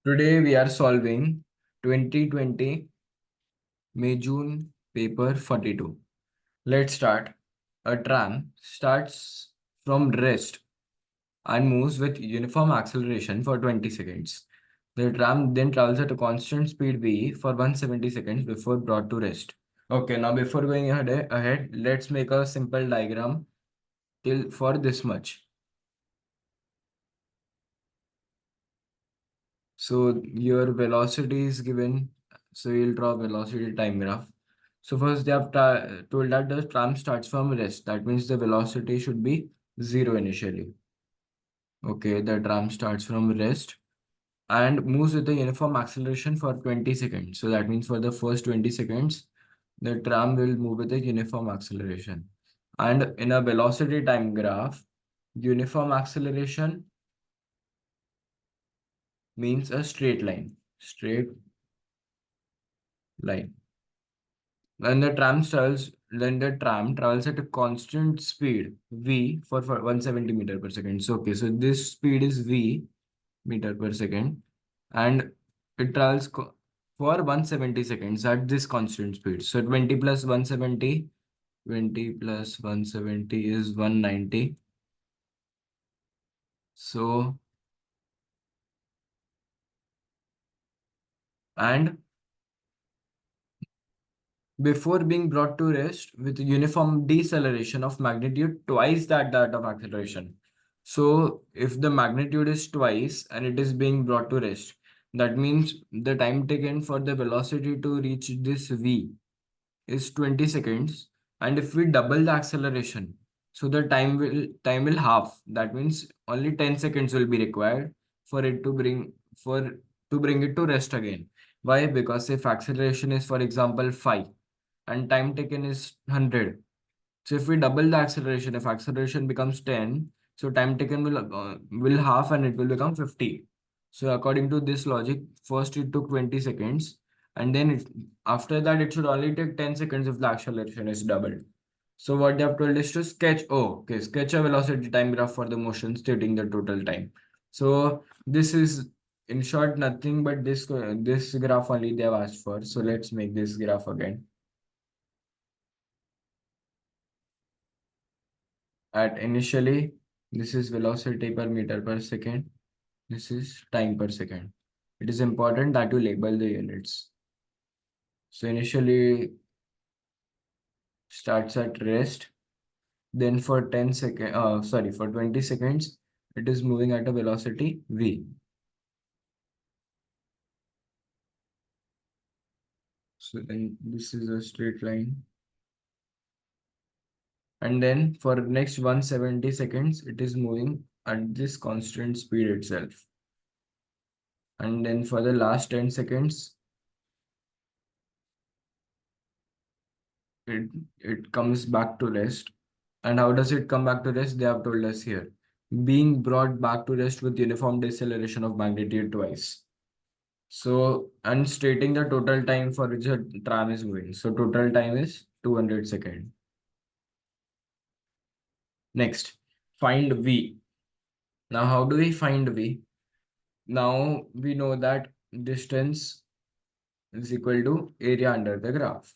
Today we are solving 2020 May-June paper 42. Let's start. A tram starts from rest and moves with uniform acceleration for 20 seconds. The tram then travels at a constant speed v for 170 seconds before brought to rest. Okay, now before going ahead, let's make a simple diagram till for this much. So your velocity is given. So you'll draw velocity time graph. So first they have told that the tram starts from rest. That means the velocity should be zero initially. Okay, the tram starts from rest and moves with the uniform acceleration for 20 seconds. So that means for the first 20 seconds, the tram will move with the uniform acceleration. And in a velocity time graph, uniform acceleration means a straight line. Straight line. When the tram travels at a constant speed v for 170 meter per second. So okay, so this speed is v meter per second, and it travels for 170 seconds at this constant speed. So 20 plus 170, 20 plus 170 is 190. So and before being brought to rest with uniform deceleration of magnitude twice that of acceleration. So if the magnitude is twice and it is being brought to rest, that means the time taken for the velocity to reach this v is 20 seconds. And if we double the acceleration, so the time will half. That means only 10 seconds will be required for it to bring it to rest again. Why? Because if acceleration is, for example, 5 and time taken is 100. So if we double the acceleration, if acceleration becomes 10, so time taken will half and it will become 50. So according to this logic, first it took 20 seconds, and then after that it should only take 10 seconds if the acceleration is doubled. So what they have told is to sketch a velocity time graph for the motion stating the total time. So this is in short nothing but this graph only they have asked for. So let's make this graph again. At initially, this is velocity per meter per second. This is time per second. It is important that you label the units. So initially starts at rest. Then for 10 second, for 20 seconds, it is moving at a velocity v. So then this is a straight line. And then for next 170 seconds, it is moving at this constant speed itself. And then for the last 10 seconds, it comes back to rest. And how does it come back to rest? They have told us here. Being brought back to rest with uniform deceleration of magnitude twice. So, and stating the total time for which the tram is moving. So total time is 200 seconds. Next, find V. Now, how do we find V? Now, we know that distance is equal to area under the graph.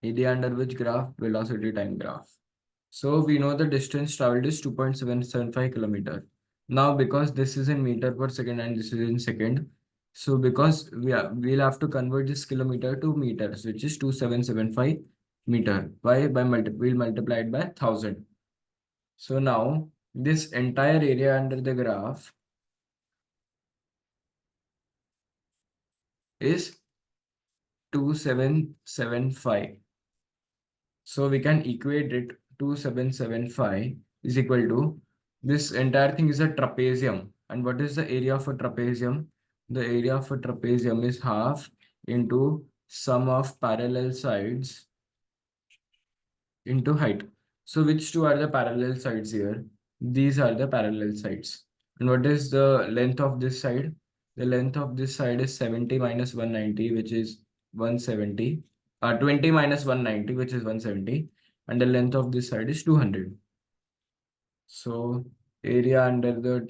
Area under which graph? Velocity time graph. So we know the distance traveled is 2.775 kilometer. Now, because this is in meter per second and this is in second, so because we'll have to convert this kilometer to meters, which is 2775 meter. Why? We'll multiply it by 1000. So now this entire area under the graph is 2775. So we can equate it. 2775 is equal to, this entire thing is a trapezium. And what is the area of a trapezium? The area of a trapezium is half into sum of parallel sides into height. So which two are the parallel sides here? These are the parallel sides. And what is the length of this side? The length of this side is 70 minus 190, which is 170. 20 minus 190, which is 170. And the length of this side is 200. So area under the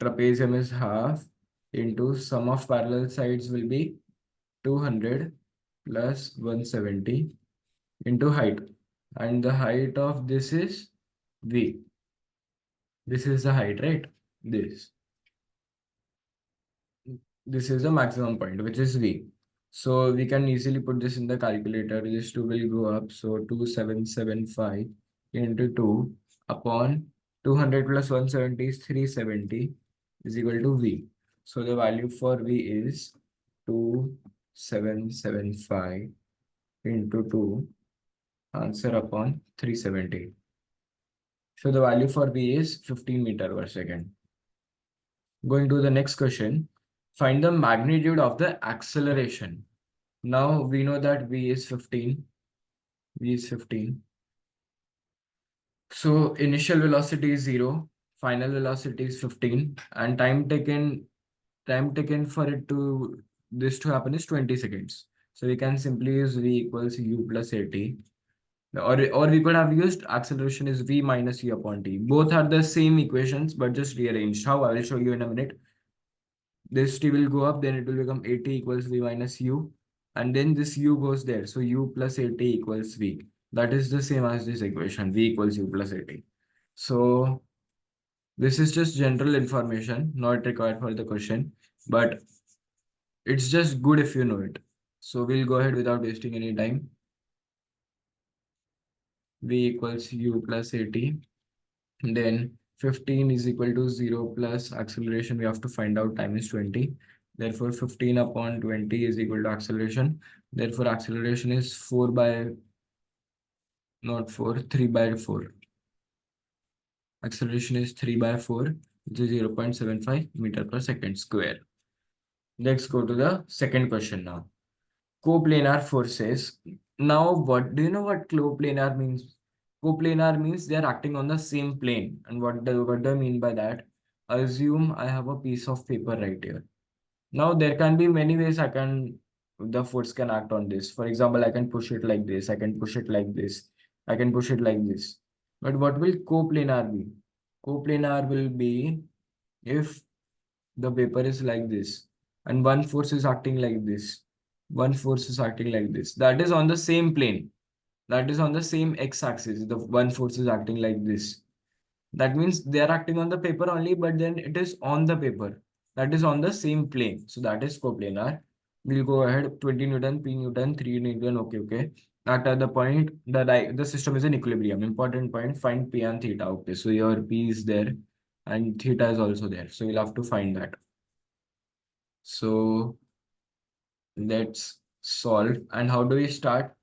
trapezium is half into sum of parallel sides will be 200 plus 170 into height. And the height of this is V. This is the height, right? This. This is the maximum point, which is V. So we can easily put this in the calculator. This 2 will go up. So 2775 into 2 upon 200 plus 170 is 370 is equal to V. So the value for V is 2775 into 2 answer upon 370. So the value for V is 15 meter per second. Going to the next question. Find the magnitude of the acceleration. Now we know that V is 15. V is 15. So initial velocity is 0, final velocity is 15, and time taken for it to this to happen is 20 seconds. So we can simply use V equals U plus AT. Or we could have used acceleration is V minus U upon T. Both are the same equations, but just rearranged. How? I will show you in a minute. This T will go up, then it will become AT equals V minus U. And then this U goes there. So U plus AT equals V. That is the same as this equation, V equals U plus AT. So this is just general information, not required for the question, but it's just good if you know it. So we'll go ahead without wasting any time. V equals U plus AT. Then 15 is equal to 0 plus acceleration. We have to find out time is 20. Therefore, 15 upon 20 is equal to acceleration. Therefore, acceleration is 4 by, not 4, 3 by 4. Acceleration is 3 by 4, which is 0.75 meter per second square. Let's go to the second question now. Coplanar forces. Now, what do you know what coplanar means? Coplanar means they are acting on the same plane. And what do I mean by that? Assume I have a piece of paper right here. Now there can be many ways the force can act on this. For example, I can push it like this. I can push it like this. I can push it like this. But what will coplanar be? Coplanar will be if the paper is like this and one force is acting like this. One force is acting like this. That is on the same plane. That is on the same x-axis. The one force is acting like this. That means they are acting on the paper only, but then it is on the paper. That is on the same plane. So that is coplanar. We'll go ahead. 20 Newton, P Newton, 3 Newton. Okay, okay. At the point that the system is in equilibrium. Important point, find P and theta. Okay, so your P is there and theta is also there. So you'll have to find that. So let's solve. And how do we start?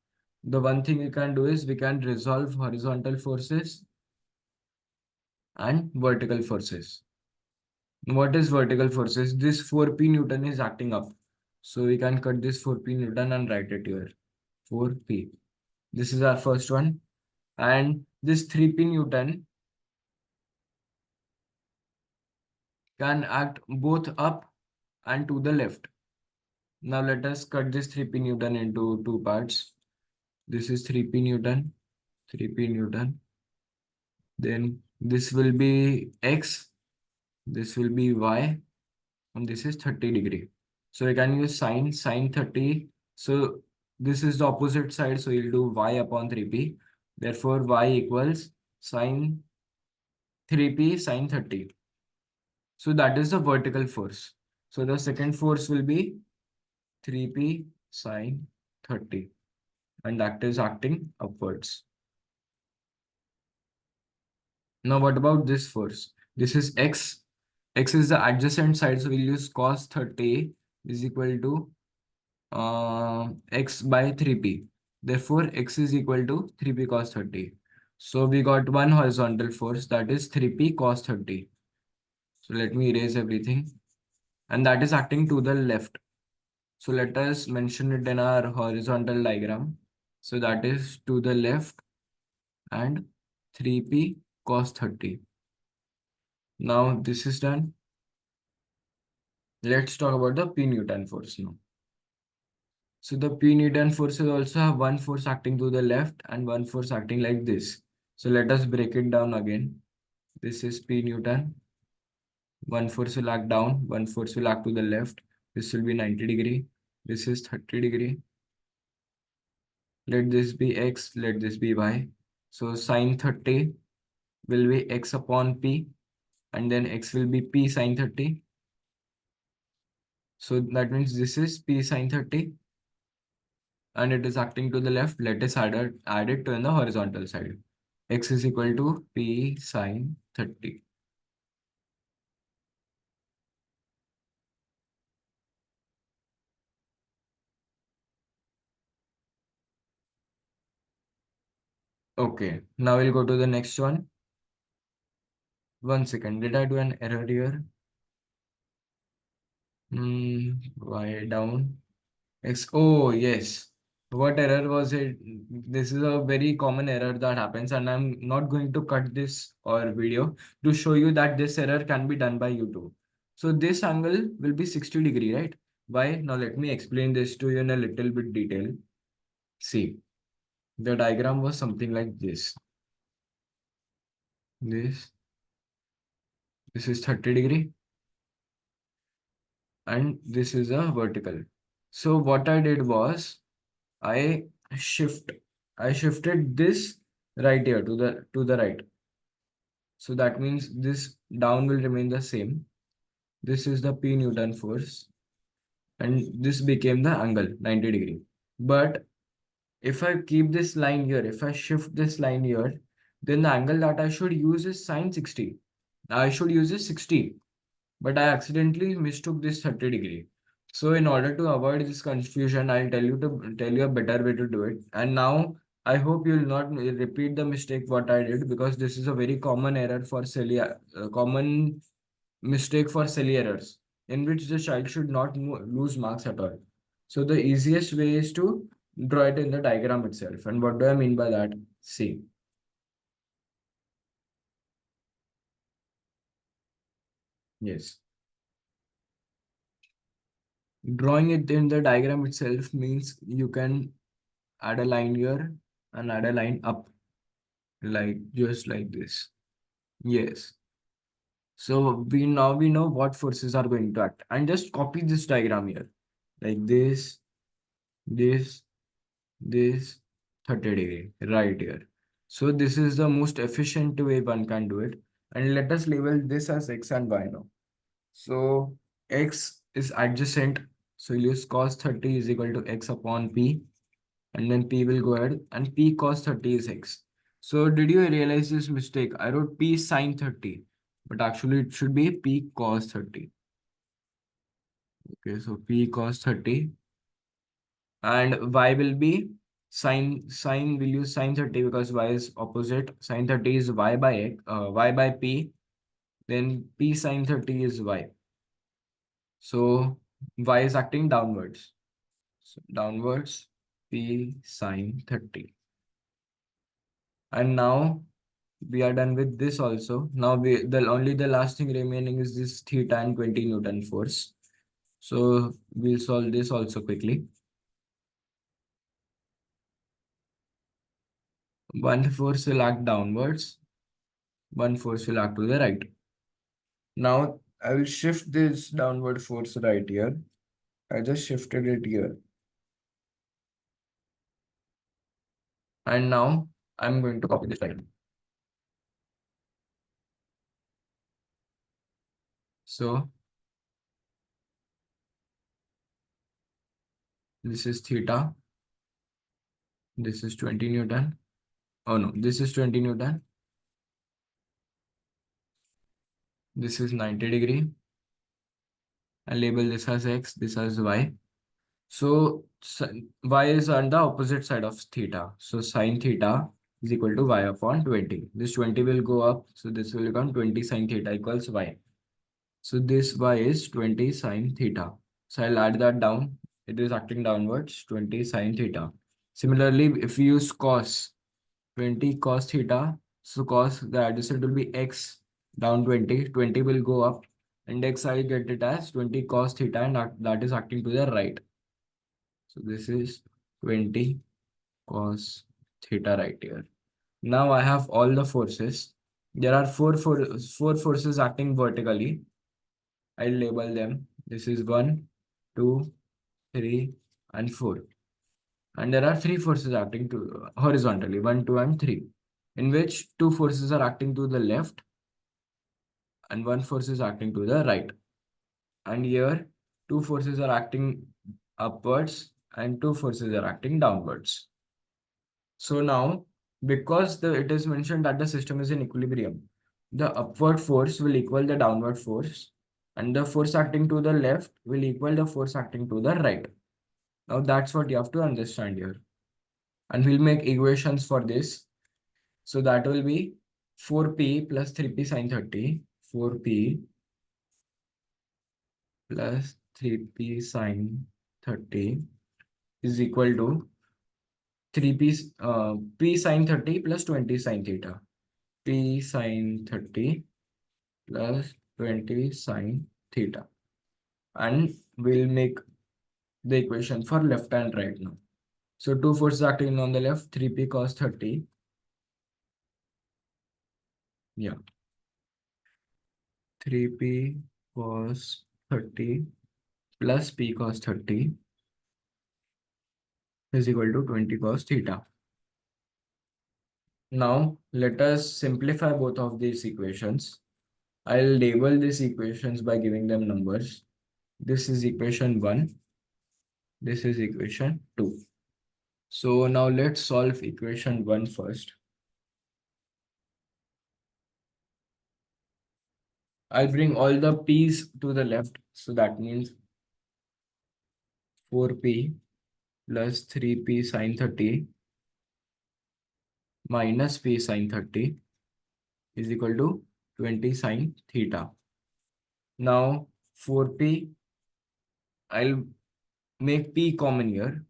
The one thing we can do is we can resolve horizontal forces and vertical forces. What is vertical forces? This 4p Newton is acting up. So we can cut this 4p Newton and write it here. 4p. This is our first one. And this 3p Newton can act both up and to the left. Now let us cut this 3p Newton into two parts. This is 3p Newton, 3p Newton. Then this will be x, this will be y, and this is 30 degree. So we can use sine 30. So this is the opposite side. So you'll do y upon 3p. Therefore, y equals sine 3p sine 30. So that is the vertical force. So the second force will be 3p sine 30. And that is acting upwards. Now, what about this force? This is x. X is the adjacent side. So we'll use cos 30 is equal to x by 3p. Therefore, x is equal to 3p cos 30. So we got one horizontal force, that is 3p cos 30. So let me erase everything. And that is acting to the left. So let us mention it in our horizontal diagram. So that is to the left and 3p cos 30. Now this is done. Let's talk about the P Newton force now. So the P Newton forces also have one force acting to the left and one force acting like this. So let us break it down again. This is P Newton. One force will act down, one force will act to the left. This will be 90 degree. This is 30 degree. Let this be x, let this be y. So sine 30 will be x upon p, and then x will be p sine 30. So that means this is p sine 30, and it is acting to the left. Let us add it to in the horizontal side. X is equal to p sine 30. Okay, now we'll go to the next one. 1 second, did I do an error here? Y down. X. Oh, yes. What error was it? This is a very common error that happens, and I'm not going to cut this or video to show you that this error can be done by you too. So this angle will be 60 degree, right? Why? Now let me explain this to you in a little bit detail. See, the diagram was something like this. This is 30 degree, and this is a vertical. So what I did was I shift I shifted this right here to the right. So that means this down will remain the same. This is the P Newton force, and this became the angle 90 degree. But if I keep this line here, if I shift this line here, then the angle that I should use is sine 60. I should use is 60, but I accidentally mistook this 30 degree. So in order to avoid this confusion, I'll tell you a better way to do it. And now I hope you'll not repeat the mistake what I did, because this is a very common error for silly, common mistake for silly errors in which the child should not lose marks at all. So the easiest way is to draw it in the diagram itself. And what do I mean by that? See, yes. Drawing it in the diagram itself means you can add a line here and add a line up, like just like this. Yes. So we know what forces are going to act, and just copy this diagram here, like this, this 30 degree right here. So this is the most efficient way one can do it. And let us label this as x and y now. So x is adjacent. So use cos 30 is equal to x upon p, and then p will go ahead, and p cos 30 is x. So did you realize this mistake? I wrote p sine 30, but actually it should be p cos 30. Okay, so p cos 30, and y will be sine will use sine 30 because y is opposite. Sine 30 is y by x, y by p, then p sine 30 is y. So y is acting downwards. So downwards, p sine 30. And now we are done with this also. Now the last thing remaining is this theta and 20 Newton force. So we'll solve this also quickly. One force will act downwards, one force will act to the right. Now I will shift this downward force right here. I just shifted it here. And now I'm going to copy this line. So this is theta. This is 20 Newton. Oh no, this is 20 Newton. This is 90 degree. And label this as x, this as y. So y is on the opposite side of theta. So sine theta is equal to y upon 20. This 20 will go up. So this will become 20 sine theta equals y. So this y is 20 sine theta. So I'll add that down. It is acting downwards, 20 sine theta. Similarly, if we use cos, 20 cos theta, so cos, the adjacent will be x down 20. 20 will go up, and x I'll get it as 20 cos theta, and that is acting to the right. So this is 20 cos theta right here. Now I have all the forces. There are four forces acting vertically. I'll label them. This is 1, 2, 3, and 4. And there are three forces acting to horizontally, 1, 2, and 3, in which two forces are acting to the left and one force is acting to the right. And here, two forces are acting upwards and two forces are acting downwards. So now, because it is mentioned that the system is in equilibrium, the upward force will equal the downward force, and the force acting to the left will equal the force acting to the right. Now that's what you have to understand here. And we'll make equations for this. So that will be 4p plus 3p sine 30, 4p plus 3p sine 30 is equal to 3p p sine 30 plus 20 sine theta. P sine 30 plus 20 sine theta. And we'll make the equation for left and right now. So two forces acting on the left, 3p cos 30. Yeah. 3p cos 30 plus p cos 30 is equal to 20 cos theta. Now let us simplify both of these equations. I'll label these equations by giving them numbers. This is equation 1. This is equation 2. So now let's solve equation 1 first. I'll bring all the p's to the left. So that means 4p plus 3p sine 30 minus p sine 30 is equal to 20 sine theta. Now 4p, I'll make p common here.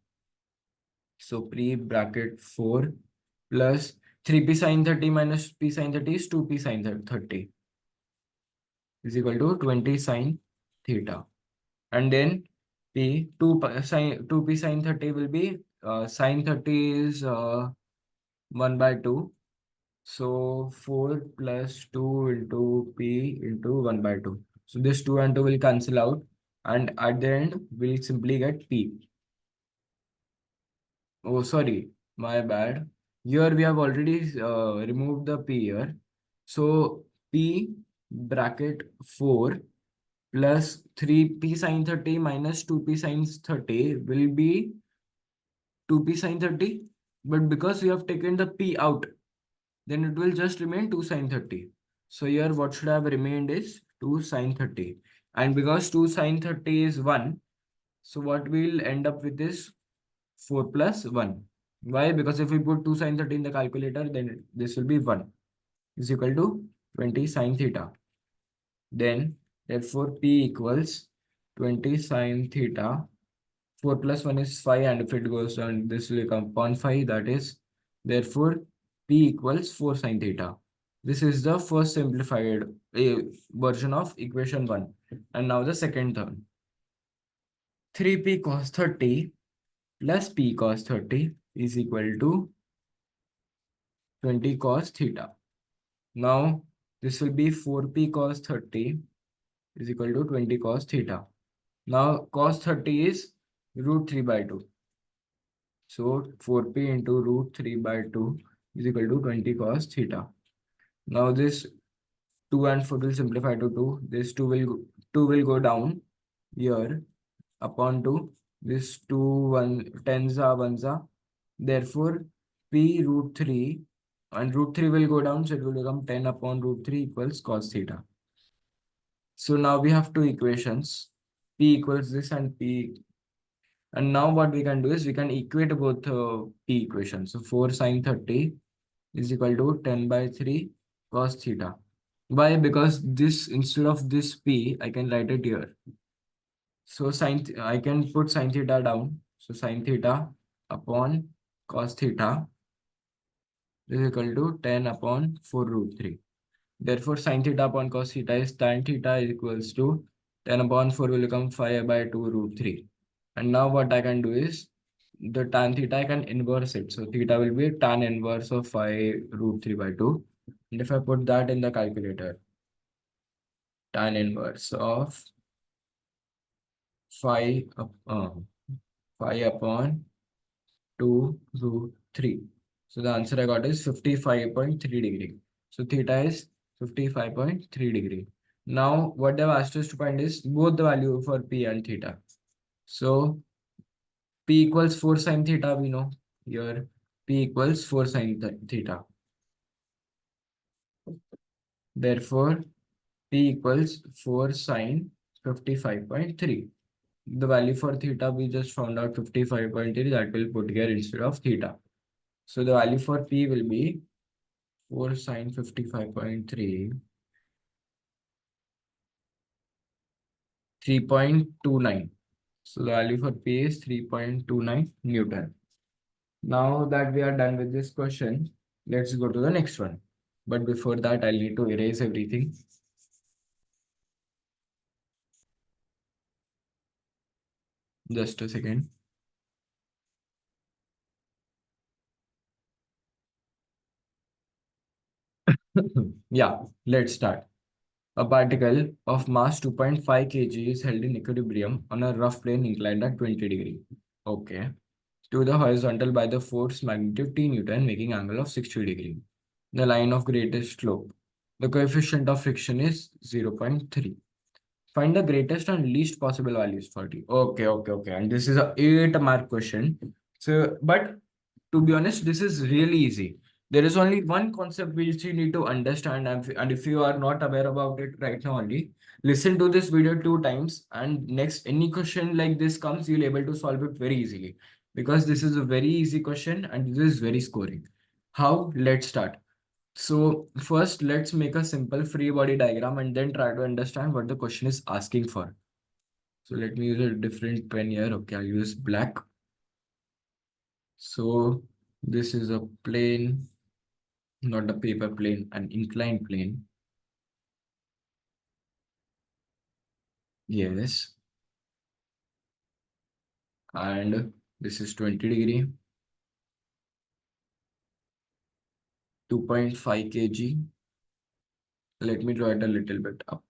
So pre bracket 4 plus 3p sine 30 minus p sine 30 is 2p sine 30 is equal to 20 sine theta. And then p 2p sine 30 will be sine 30 is 1 by 2. So 4 plus 2 into p into 1 by 2. So this 2 and 2 will cancel out. And at the end, we'll simply get p. Oh, sorry, my bad. Here we have already removed the p here. So p bracket 4 plus 3p sine 30 minus 2p sine 30 will be 2p sine 30. But because we have taken the p out, then it will just remain 2 sine 30. So here what should have remained is 2 sine 30. And because 2 sine 30 is 1, so what we'll end up with is 4 plus 1. Why? Because if we put 2 sine 30 in the calculator, then this will be 1 is equal to 20 sine theta. Then therefore P equals 20 sine theta. 4 plus 1 is 5, and if it goes down, this will become 0.5. That is, therefore, P equals 4 sine theta. This is the first simplified version of equation 1. And now the second term. 3p cos 30 plus p cos 30 is equal to 20 cos theta. Now, this will be 4p cos 30 is equal to 20 cos theta. Now, cos 30 is root 3 by 2. So 4p into root 3 by 2 is equal to 20 cos theta. Now this 2 and 4 will simplify to 2. This 2 will go down here upon 2. This 2 1 tens are ones are. Therefore p root 3 and root 3 will go down, so it will become 10 upon root 3 equals cos theta. So now we have two equations. P equals this and p. And now what we can do is we can equate both p equations. So 4 sine 30 is equal to 10 by 3 cos theta. Why? Because this, instead of this p, I can write it here. So I can put sine theta down. So sine theta upon cos theta is equal to 10 upon 4 root 3. Therefore, sine theta upon cos theta is tan theta is equals to 10 upon 4 will become 5 by 2 root 3. And now what I can do is the tan theta, I can inverse it. So theta will be tan inverse of 5 root 3 by 2. And if I put that in the calculator, tan inverse of 5 5 upon 2 root 3. So the answer I got is 55.3 degree. So theta is 55.3 degree. Now what they've asked us to find is both the value for P and theta. So P equals 4 sine theta, we know here P equals 4 sine theta. Therefore, P equals 4 sine 55.3. The value for theta we just found out 55.3, that will put here instead of theta. So the value for P will be 4 sine 55.3, 3.29. So the value for P is 3.29 Newton. Now that we are done with this question, let's go to the next one. But before that, I'll need to erase everything. Just a second. Yeah, let's start. A particle of mass 2.5 kg is held in equilibrium on a rough plane inclined at 20 degree. Okay. To the horizontal by the force magnitude T Newton, making angle of 60 degree. The line of greatest slope. The coefficient of friction is 0.3. Find the greatest and least possible values for T. Okay. And this is a 8-mark question. So, but to be honest, this is really easy. There is only one concept which you need to understand, and if you are not aware about it right now only, listen to this video 2 times, and next any question like this comes, you'll able to solve it very easily, because this is a very easy question and this is very scoring. How? Let's start. So first, let's make a simple free body diagram and then try to understand what the question is asking for. So let me use a different pen here. Okay, I'll use black. So this is a plane, not a paper plane, an inclined plane. Yes. And this is 20 degree, 2.5 kg. Let me draw it a little bit up.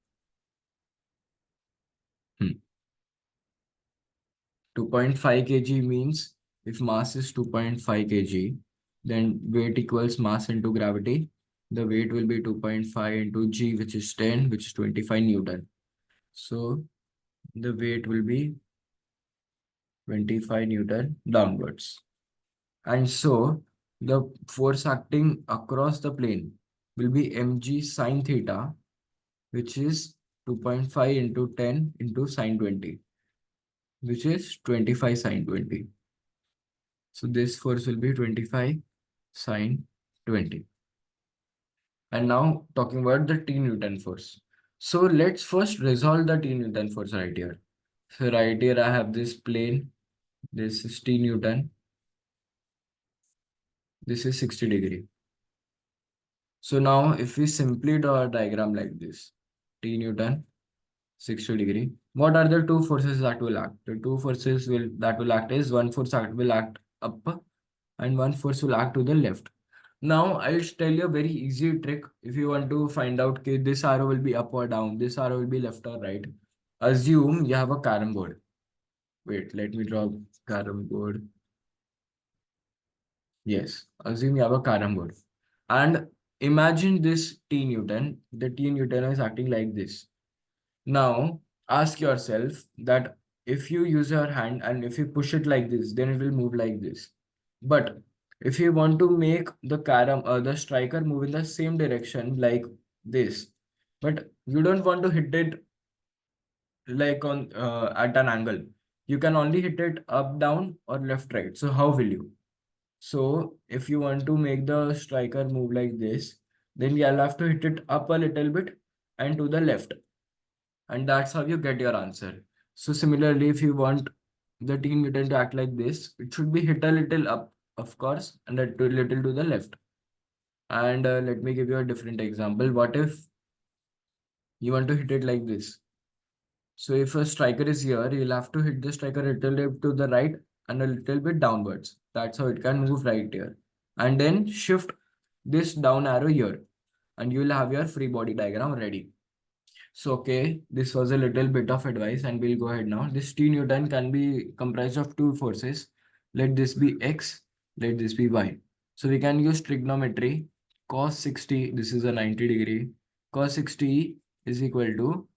2.5 kg means if mass is 2.5 kg, then weight equals mass into gravity. The weight will be 2.5 into g, which is 10, which is 25 Newton. So the weight will be 25 Newton downwards. And so the force acting across the plane will be mg sine theta, which is 2.5 into 10 into sine 20, which is 25 sine 20. So this force will be 25 sine 20. And now talking about the T Newton force. So let's first resolve the T Newton force right here. So right here I have this plane. This is T Newton. This is 60 degree. So now if we simply draw a diagram like this, T Newton, 60 degree. What are the two forces that will act? The two forces that will act is one force will act up and one force will act to the left. Now I'll tell you a very easy trick if you want to find out okay, this arrow will be up or down, this arrow will be left or right. Assume you have a carom board. Wait, let me draw carom board. Yes, assume you have a carom board. And imagine this T Newton. The T Newton is acting like this. Now ask yourself that if you use your hand and if you push it like this, then it will move like this. But if you want to make the carom or the striker move in the same direction like this, but you don't want to hit it like on at an angle, you can only hit it up, down, or left, right. So how will you? So if you want to make the striker move like this, then you'll have to hit it up a little bit and to the left. And that's how you get your answer. So similarly, if you want the T Newton to act like this, it should be hit a little up, of course, and a little to the left. And let me give you a different example. What if you want to hit it like this? So if a striker is here, you'll have to hit the striker a little bit to the right and a little bit downwards. That's how it can move right here. And then shift this down arrow here. And you will have your free body diagram ready. So, okay, this was a little bit of advice and we'll go ahead now. This T Newton can be comprised of two forces. Let this be X, let this be Y. So we can use trigonometry. Cos 60, this is a 90-degree. Cos 60 is equal to,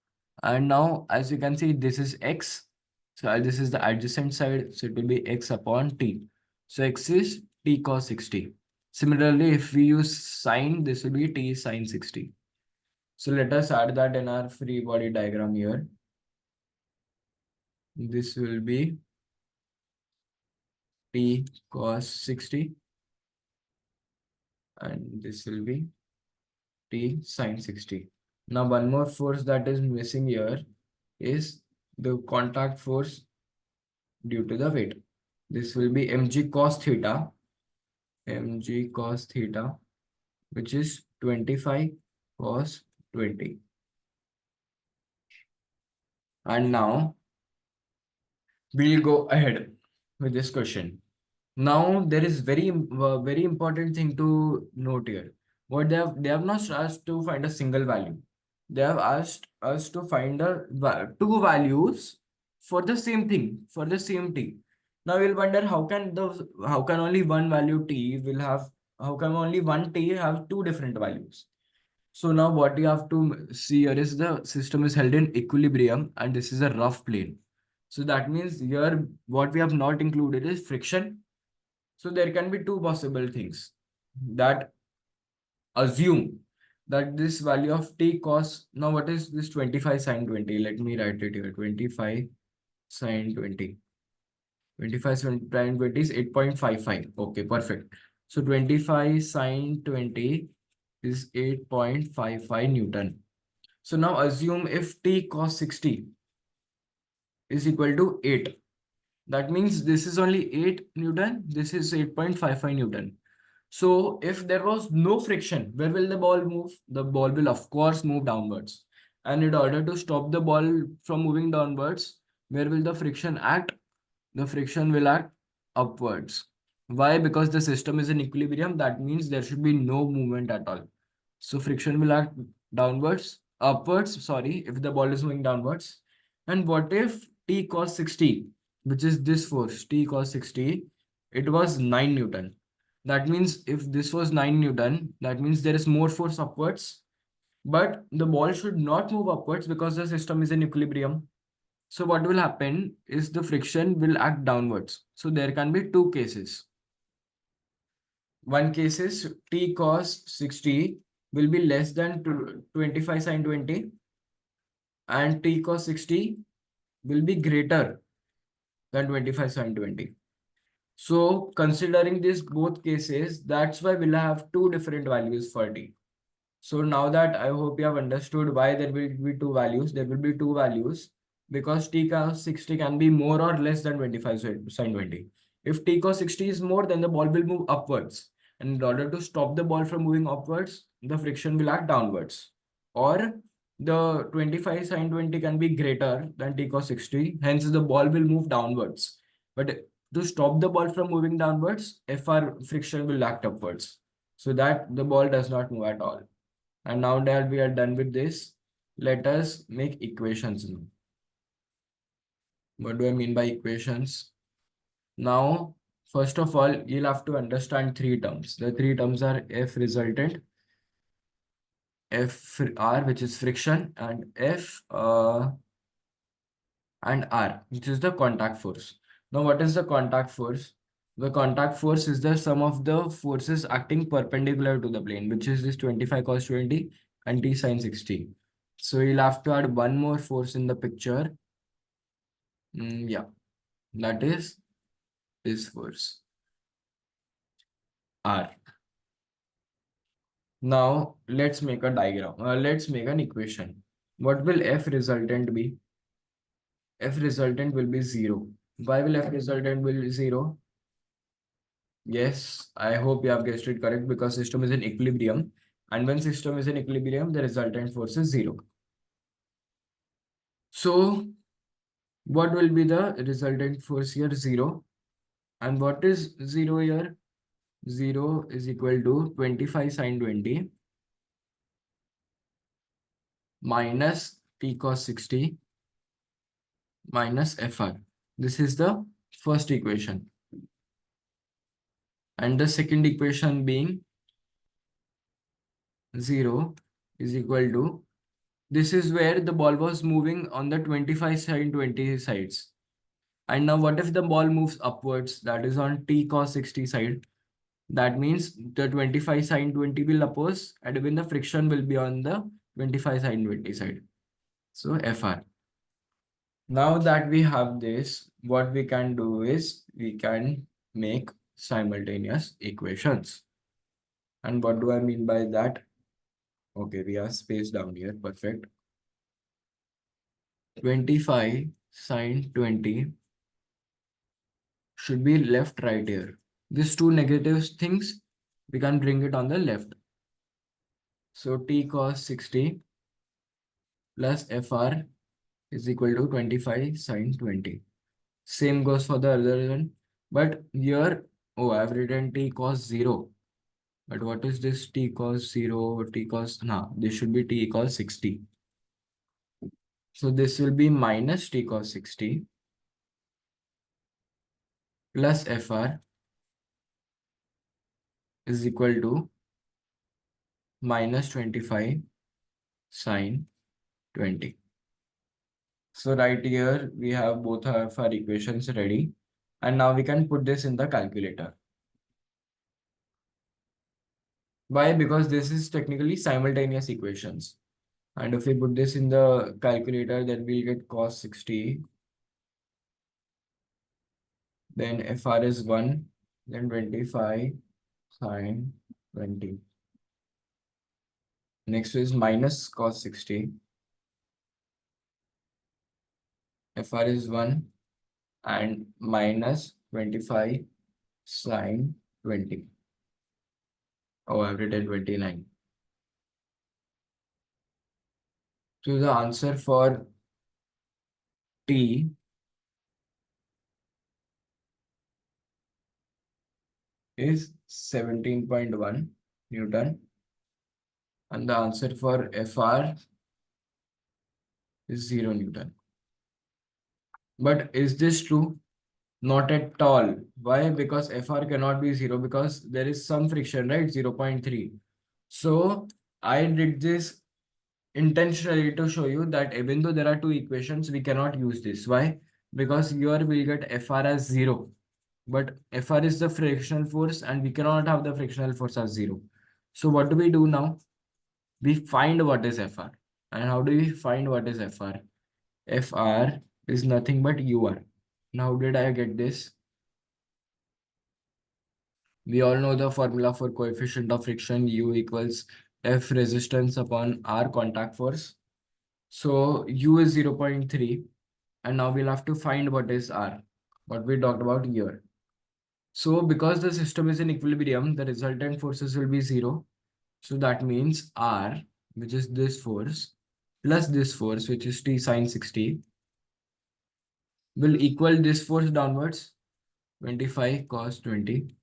and now as you can see, this is X. So this is the adjacent side. So it will be X upon T. So X is T cos 60. Similarly, if we use sine, this will be T sine 60. So let us add that in our free body diagram here. This will be T cos 60 and this will be T sin 60. Now one more force that is missing here is the contact force due to the weight. This will be mg cos theta, which is 25 cos 20. And now we'll go ahead with this question. Now there is very important thing to note here. What they have not asked to find a single value. They have asked us to find two values for the same thing, for the same t. Now you'll wonder how can only one value t will have, how can only one t have two different values. So now what you have to see here is the system is held in equilibrium and this is a rough plane. So that means here what we have not included is friction. So there can be two possible things that assume that this value of t cos, now what is this 25 sine 20? Let me write it here, 25 sine 20. 25 sine 20 is 8.55. Okay, perfect. So 25 sine 20 is 8.55 Newton. So now assume if t cos 60 is equal to 8. That means this is only 8 Newton, this is 8.55 Newton. So if there was no friction, where will the ball move? The ball will of course move downwards. And in order to stop the ball from moving downwards, where will the friction act? The friction will act upwards. Why? Because the system is in equilibrium. That means there should be no movement at all. So friction will act upwards, sorry, if the ball is moving downwards. And what if T cos 60, which is this force, T cos 60, it was 9 Newton. That means if this was 9 Newton, that means there is more force upwards, but the ball should not move upwards because the system is in equilibrium. So what will happen is the friction will act downwards. So there can be two cases. One case is T cos 60 will be less than 25 sine 20 and T cos 60 will be greater than 25 sine 20. So considering these both cases, that's why we'll have two different values for T. So now that I hope you have understood why there will be two values, there will be two values because T cos 60 can be more or less than 25 sine 20. If T cos 60 is more, then the ball will move upwards. And in order to stop the ball from moving upwards, the friction will act downwards. Or the 25 sine 20 can be greater than T cos 60, hence the ball will move downwards. But to stop the ball from moving downwards, Fr friction will act upwards so that the ball does not move at all. And now that we are done with this, let us make equations now. What do I mean by equations? Now, first of all, you'll have to understand three terms. The three terms are F resultant, Fr, which is friction, and and R, which is the contact force. Now, what is the contact force? The contact force is the sum of the forces acting perpendicular to the plane, which is this 25 cos 20 and T sin 60. So you'll have to add one more force in the picture. Yeah, that is this force, R. Now, let's make a diagram. Let's make an equation. What will F resultant be? F resultant will be 0. Why will F resultant be 0? Yes, I hope you have guessed it correct because system is in equilibrium. And when system is in equilibrium, the resultant force is 0. So, what will be the resultant force here? 0. And what is 0 here? 0 is equal to 25 sine 20 minus t cos 60 minus fr. This is the first equation. And the second equation being 0 is equal to, this is where the ball was moving on the 25 side 20 sides. And now what if the ball moves upwards, that is on t cos 60 side? That means the 25 sine 20 will oppose and even the friction will be on the 25 sine 20 side. So Fr. Now that we have this, what we can do is we can make simultaneous equations. And what do I mean by that? Okay, we have space down here. Perfect. 25 sine 20 should be left right here. These two negative things, we can bring it on the left. So t cos 60 plus Fr is equal to 25 sine 20. Same goes for the other one. But here, oh, I've written t cos 0. But what is this t cos 0, t cos, nah, this should be t cos 60. So this will be minus t cos 60 plus Fr is equal to minus 25 sine 20. So right here, we have both of our equations ready. And now we can put this in the calculator. Why? Because this is technically simultaneous equations. And if we put this in the calculator, then we'll get cos 60. Then Fr is 1. Then 25 sine 20. Next is minus cos 60. Fr is 1 and minus 25 sine 20. Oh, I've written 29. So the answer for T is 17.1 Newton. And the answer for Fr is 0 Newton. But is this true? Not at all. Why? Because Fr cannot be 0 because there is some friction, right? 0.3. So I did this intentionally to show you that even though there are two equations, we cannot use this. Why? Because here we'll get Fr as 0. But Fr is the frictional force and we cannot have the frictional force as 0. So what do we do now? We find what is Fr. And how do we find what is Fr? Fr is nothing but UR. Now, how did I get this? We all know the formula for coefficient of friction, U equals F resistance upon R contact force. So U is 0.3. And now we'll have to find what is R, what we talked about here. So because the system is in equilibrium, the resultant forces will be 0. So that means R, which is this force, plus this force, which is T sine 60, will equal this force downwards, 25 cos 20.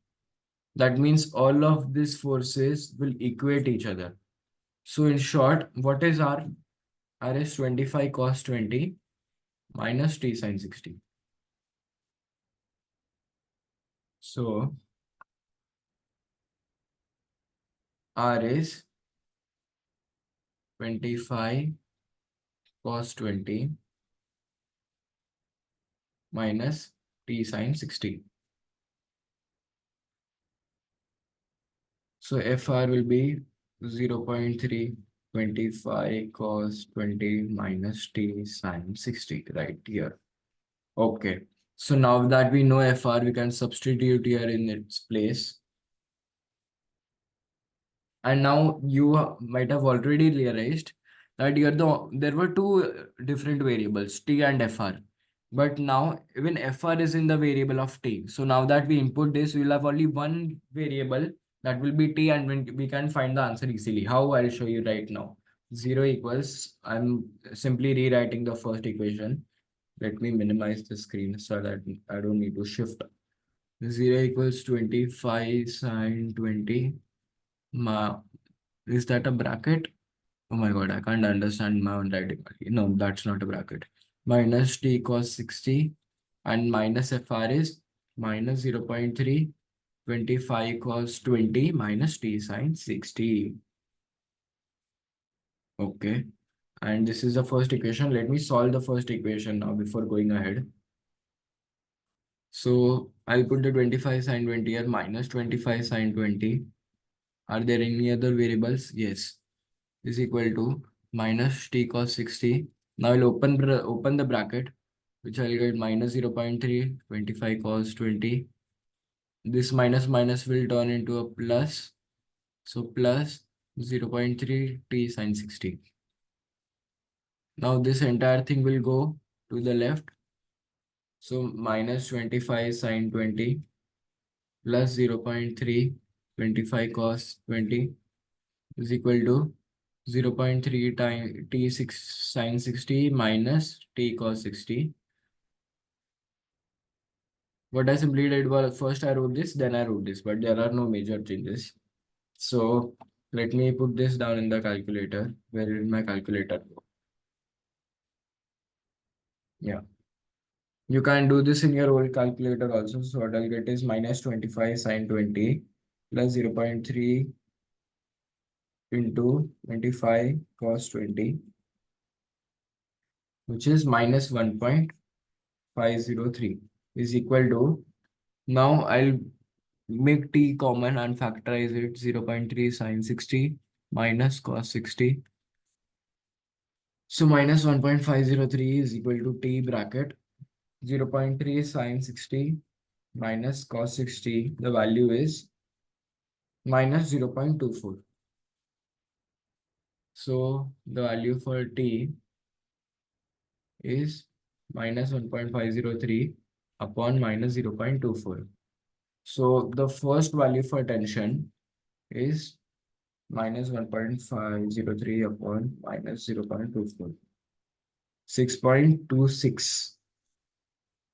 That means all of these forces will equate each other. So in short, what is R? R is 25 cos 20 minus T sine 60. So R is 25 cos 20 minus T sine 60. So Fr will be 0.325 cos 20 minus T sine 60 right here. Okay. So now that we know Fr, we can substitute here in its place. And now you might have already realized that here there were two different variables, T and Fr. But now even Fr is in the variable of T. So now that we input this, we'll have only one variable that will be T, and we can find the answer easily. How? I'll show you right now. 0 equals, I'm simply rewriting the first equation. Let me minimize the screen so that I don't need to shift. 0 equals 25 sine 20. Is that a bracket? Oh my God, I can't understand my own writing. No, that's not a bracket. Minus t cos 60 and minus FR is minus 0.3, 25 cos 20 minus t sine 60. Okay. And this is the first equation. Let me solve the first equation now before going ahead. So I'll put the 25 sine 20 here minus 25 sine 20. Are there any other variables? Yes. Is equal to minus t cos 60. Now I'll open the bracket, which I'll get minus 0.3, 25 cos 20. This minus minus will turn into a plus. So plus 0.3 t sine 60. Now this entire thing will go to the left. So minus 25 sine 20 plus 0.3, 25 cos 20 is equal to 0.3 times t6 sine 60 minus t cos 60. What I simply did was first I wrote this, then I wrote this, but there are no major changes. So let me put this down in the calculator. Where did my calculator go? Yeah. You can do this in your old calculator also. So what I'll get is minus 25 sine 20 plus 0.3 into 25 cos 20, which is minus 1.503 is equal to, now I'll make t common and factorize it, 0.3 sine 60 minus cos 60. So minus 1.503 is equal to t bracket 0.3 sine 60 minus cos 60. The value is minus 0.24. So the value for t is minus 1.503 upon minus 0.24. So the first value for tension is minus 1.503 upon minus 0.24. 6.26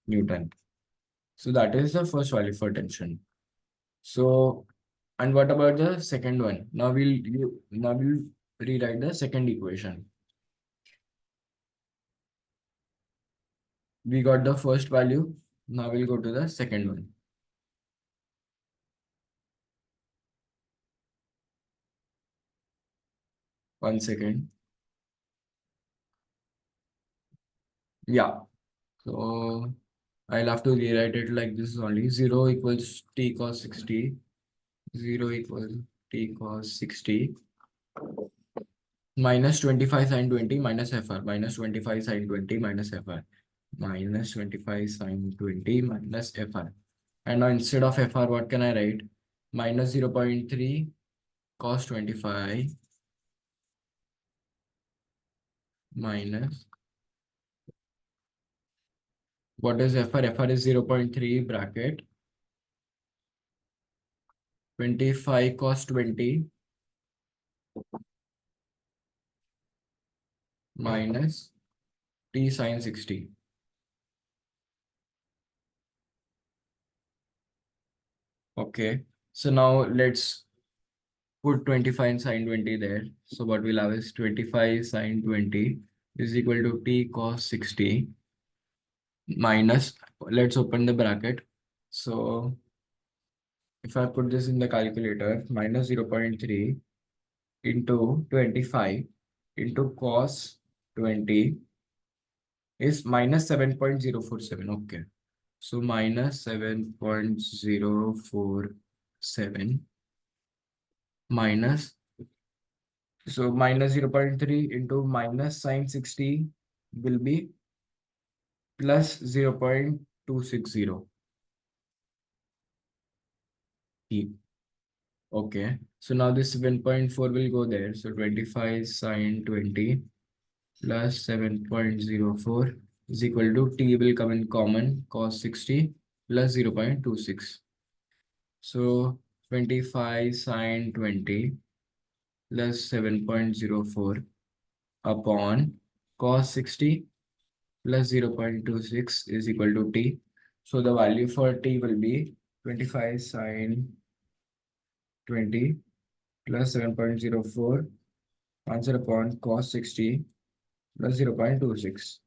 Newton. So that is the first value for tension. So, and what about the second one? Now we'll rewrite the second equation. We got the first value. Now we'll go to the second one. One second. Yeah. So I'll have to rewrite it like this only. 0 equals t cos 60. 0 equals t cos 60 minus 25 sine 20 minus FR minus 25 sine 20 minus FR minus 25 sine 20 minus FR. And now instead of FR, what can I write? Minus 0.3 cos 25 minus, what is FR? FR is 0.3 bracket 25 cos 20 minus t sine 60. Okay, so now let's put 25 sine 20 there. So what we'll have is 25 sine 20 is equal to t cos 60 minus, let's open the bracket. So if I put this in the calculator, minus 0.3 into 25 into cos 20 is minus 7.047. Okay. So minus 7.047 minus, so minus 0.3 into minus sine 60 will be plus 0.260. Okay. So now this 7.4 will go there. So 25 sine 20 plus 7.04 is equal to t will come in common, cos 60 plus 0.26. So 25 sine 20 plus 7.04 upon cos 60 plus 0.26 is equal to t. So the value for t will be 25 sine 20 plus 7.04 answer upon cos 60 plus 0.26.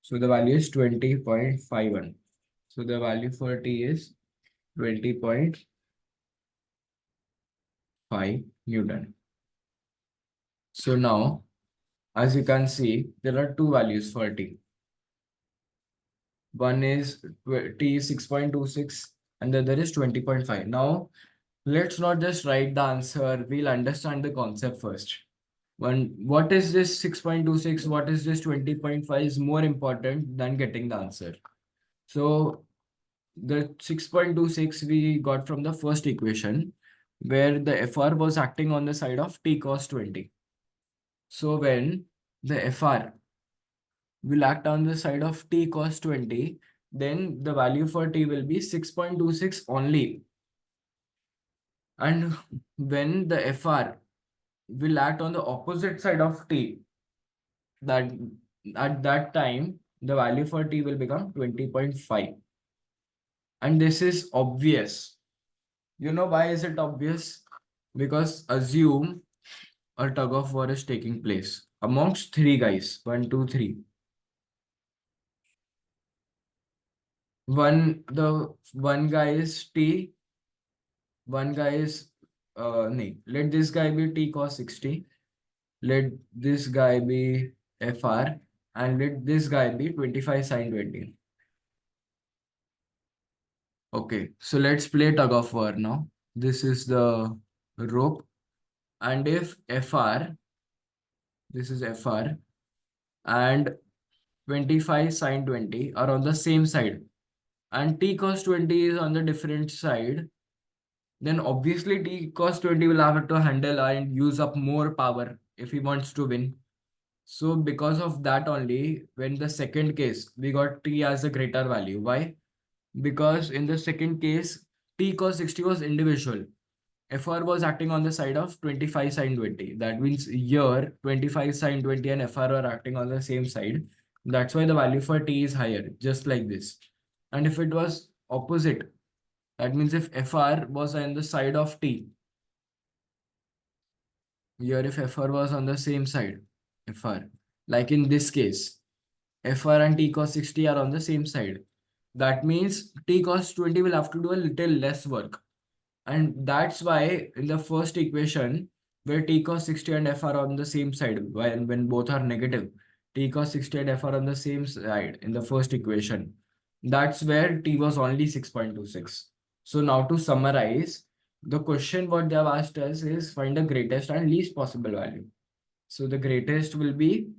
So the value is 20.51. So the value for T is 20.5 Newton. So now, as you can see, there are two values for T. One is T is 6.26 and the other is 20.5. Now, let's not just write the answer. We'll understand the concept first. What is this 6.26? What is this 20.5 is more important than getting the answer. So the 6.26 we got from the first equation where the FR was acting on the side of T cos 20. So when the FR will act on the side of T cos 20, then the value for T will be 6.26 only. And when the FR will act on the opposite side of T, that at that time, the value for T will become 20.5. And this is obvious. You know why is it obvious? Because assume a tug of war is taking place amongst three guys. One, two, three. One guy is T, one guy is no, let this guy be T cos 60, let this guy be FR, and let this guy be 25 sin 20. Okay, so let's play tug of war now. This is the rope, and if FR, this is FR, and 25 sin 20 are on the same side, and T cos 20 is on the different side, then obviously T cos 20 will have to handle and use up more power if he wants to win. So because of that only, when the second case, we got T as a greater value. Why? Because in the second case, T cos 60 was individual. FR was acting on the side of 25 sin 20. That means here 25 sin 20 and FR are acting on the same side. That's why the value for T is higher, just like this. And if it was opposite, that means if FR was on the side of T, here if FR was on the same side, FR, like in this case, FR and T cos 60 are on the same side. That means T cos 20 will have to do a little less work. And that's why in the first equation, where T cos 60 and F are on the same side, when both are negative, T cos 60 and F are on the same side in the first equation. That's where T was only 6.26. So now to summarize, the question what they have asked us is find the greatest and least possible value. So the greatest will be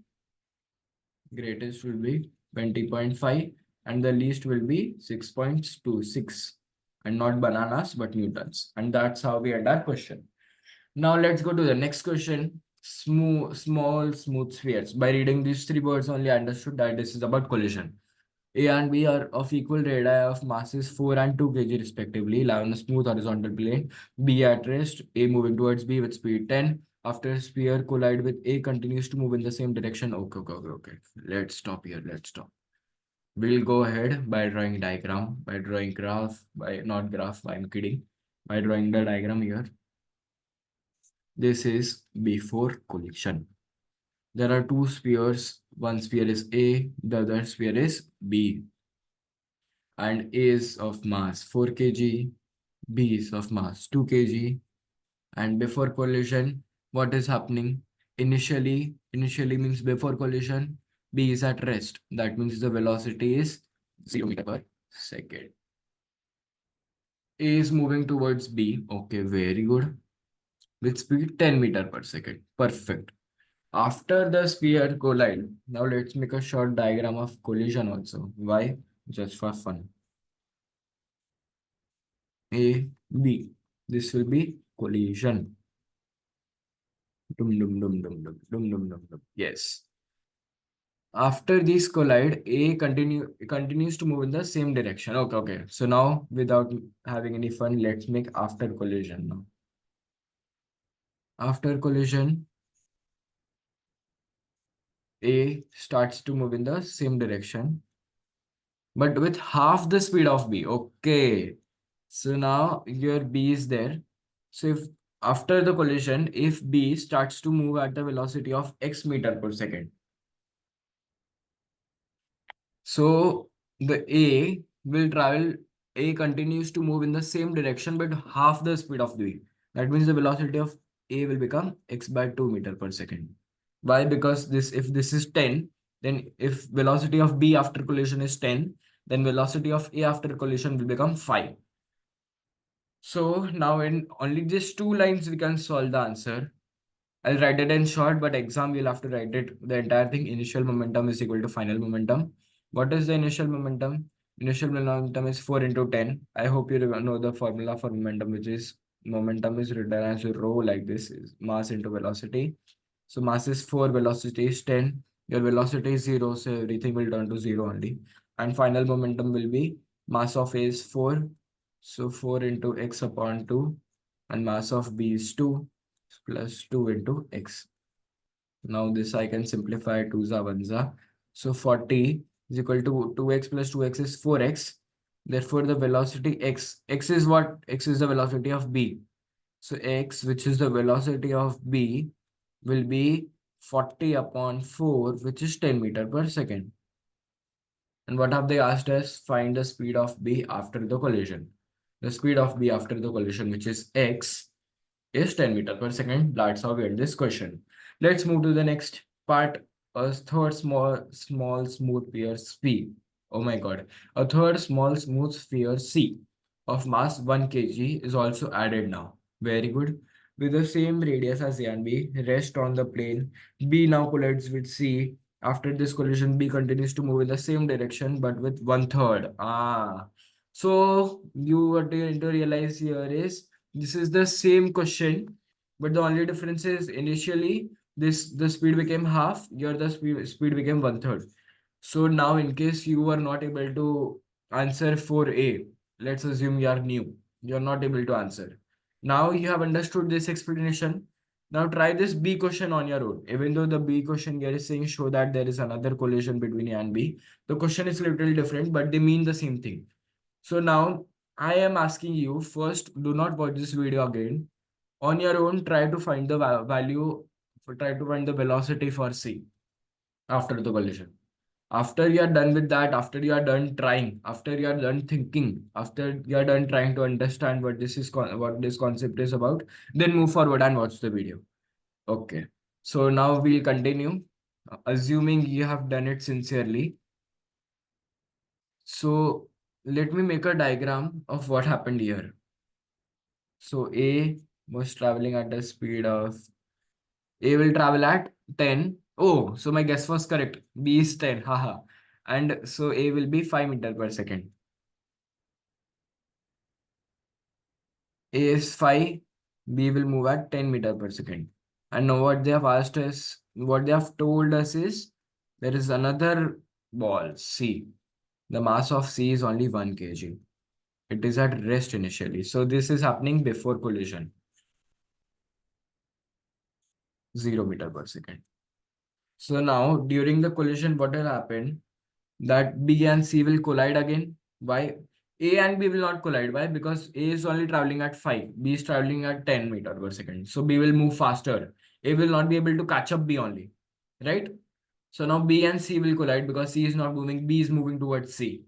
20.5 and the least will be 6.26, and not bananas but newtons. And that's how we end our question. Now let's go to the next question. Small smooth spheres. By reading these three words only, I understood that this is about collision. A and B are of equal radii of masses 4 and 2 kg respectively, lie on a smooth horizontal plane. B at rest, A moving towards B with speed 10. After sphere collide with A continues to move in the same direction. Okay. Let's stop here. Let's stop. We'll go ahead by drawing diagram, by drawing graph, by not graph, I'm kidding. By drawing the diagram here. This is before collision. There are two spheres. One sphere is A, the other sphere is B. And A is of mass 4 kg, B is of mass 2 kg. And before collision, what is happening? Initially means before collision, B is at rest. That means the velocity is 0 meter per second. A is moving towards B. Okay, very good. With speed 10 meter per second. Perfect. After the sphere collide, now let's make a short diagram of collision also. Why? Just for fun. A, B. This will be collision. Dum dum dum dum dum dum dum dum dum. Yes. After these collide, A continues to move in the same direction. Okay. So now, without having any fun, let's make after collision now. After collision, A starts to move in the same direction, but with half the speed of B. Okay. So now your B is there. So if after the collision if B starts to move at the velocity of x meter per second. So the A continues to move in the same direction but half the speed of B. That means the velocity of A will become x by 2 meter per second. Why? Because if this is 10, then if velocity of B after collision is 10, then velocity of A after collision will become 5. So now in only these two lines we can solve the answer. I'll write it in short, but exam you'll have to write it the entire thing. Initial momentum is equal to final momentum. What is the initial momentum? Initial momentum is 4 into 10. I hope you know the formula for momentum, which is momentum is written as rho like this, is mass into velocity. So mass is 4, velocity is 10. Your velocity is 0, so everything will turn to 0 only. And final momentum will be mass of A is 4. So 4 into x upon 2. And mass of B is 2 plus 2 into x. Now this I can simplify 2 za 1 za. So 40 is equal to 2x plus 2x is 4x. Therefore, the velocity x is what? X is the velocity of B. So x, which is the velocity of B, will be 40 upon 4, which is 10 meter per second. And what have they asked us? Find the speed of B after the collision. The speed of B after the collision, which is x, is 10 meter per second. That's how we end this question. Let's move to the next part. A third small smooth sphere C. Oh my god. A third small smooth sphere C of mass 1 kg is also added now. Very good. With the same radius as A and B, rest on the plane. B now collides with C. After this collision, B continues to move in the same direction but with 1/3. So you what you need to realize here is this is the same question, but the only difference is initially the speed became half, here the speed became 1/3. So now in case you were not able to answer for A, let's assume you are new, you're not able to answer. Now you have understood this explanation. Now try this B question on your own. Even though the B question here is saying show that there is another collision between A and B, the question is little different, but they mean the same thing. So now I am asking you first, do not watch this video again. On your own, try to find the value, try to find the velocity for C after the collision. After you are done with that, after you are done trying, after you are done thinking, after you are done trying to understand what what this concept is about, then move forward and watch the video. Okay. So now we'll continue. Assuming you have done it sincerely. So let me make a diagram of what happened here. So A was traveling at the speed of A will travel at 10. Oh, so my guess was correct. B is 10. Haha. And so A will be 5 meter per second. A is 5. B will move at 10 meter per second. And now what they have asked us, what they have told us is there is another ball, C. The mass of C is only 1 kg. It is at rest initially. So this is happening before collision. 0 meter per second. So now during the collision, what will happen? That B and C will collide again. Why? A and B will not collide. Why? Because A is only traveling at 5. B is traveling at 10 meter per second. So B will move faster. A will not be able to catch up B only. Right? So now B and C will collide because C is not moving. B is moving towards C.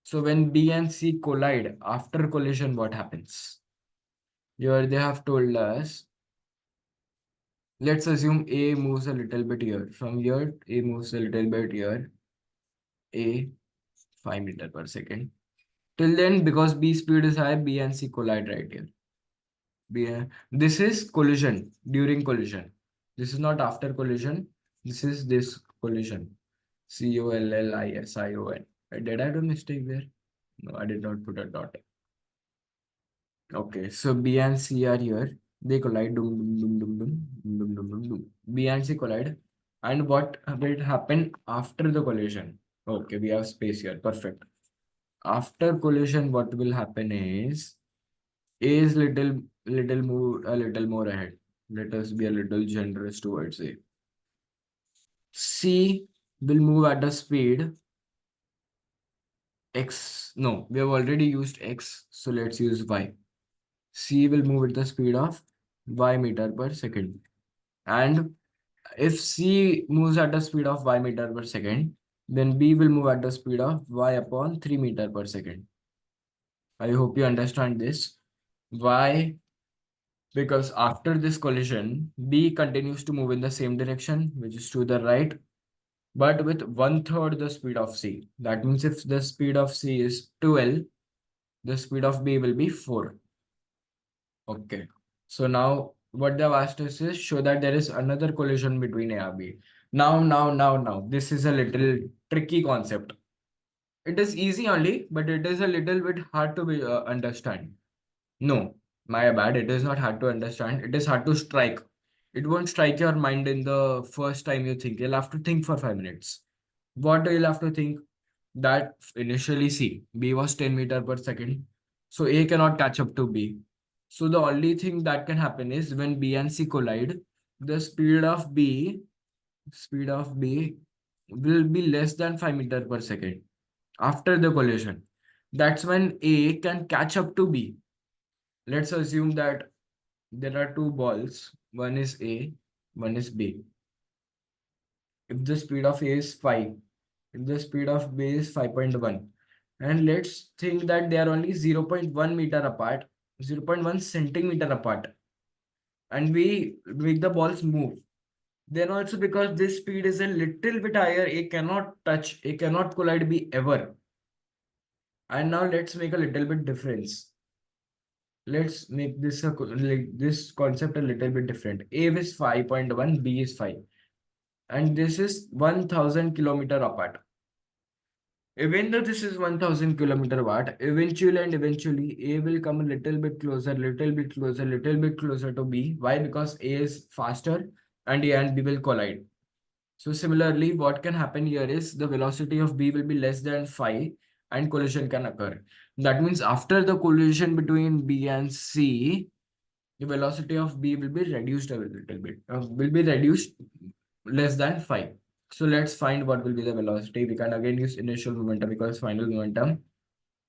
So when B and C collide after collision, what happens? Here they have told us, let's assume A moves a little bit here. From here, A moves a little bit here. A 5 meter per second. Till then, because B speed is high, B and C collide right here. This is collision, during collision. This is not after collision. This is this collision. Collision. Did I do a mistake there? No, I did not put a dot. Okay, so B and C are here. They collide. Dum, dum, dum, dum, dum, dum, dum, dum, dum. B and C collide. And what will happen after the collision? Okay, we have space here. Perfect. After collision, what will happen is A is little more ahead. Let us be a little generous towards A. C will move at a speed x. No, we have already used x, so let's use y. C will move at the speed of y meter per second. And if C moves at the speed of y meter per second, then B will move at the speed of y upon 3 meter per second. I hope you understand this. Why? Because after this collision, B continues to move in the same direction, which is to the right, but with 1/3 the speed of C. That means if the speed of C is 12, the speed of B will be 4. Okay. So now what they've asked us is show that there is another collision between A and B. Now, this is a little tricky concept. It is easy only, but it is a little bit hard to be understand. No, my bad. It is not hard to understand. It is hard to strike. It won't strike your mind in the first time you think. You'll have to think for 5 minutes. What do you'll have to think? That initially C, B was 10 meter per second. So A cannot catch up to B. So the only thing that can happen is when B and C collide, the speed of B will be less than 5 meter per second after the collision. That's when A can catch up to B. Let's assume that there are two balls, one is A, one is B. If the speed of A is 5, if the speed of B is 5.1, and let's think that they are only 0.1 meter apart, 0.1 centimeter apart, and we make the balls move. Then also because this speed is a little bit higher, A cannot touch, A cannot collide B ever. And now let's make a little bit difference. Let's make this like this concept a little bit different. A is 5.1, B is 5. And this is 1000 kilometer apart. Even though this is 1000 kilometer apart, eventually A will come a little bit closer, little bit closer to B. Why? Because A is faster and A and B will collide. So similarly, what can happen here is the velocity of B will be less than 5 and collision can occur. That means after the collision between B and C, the velocity of B will be reduced a little bit, will be reduced less than 5. So let's find what will be the velocity. We can again use initial momentum because final momentum.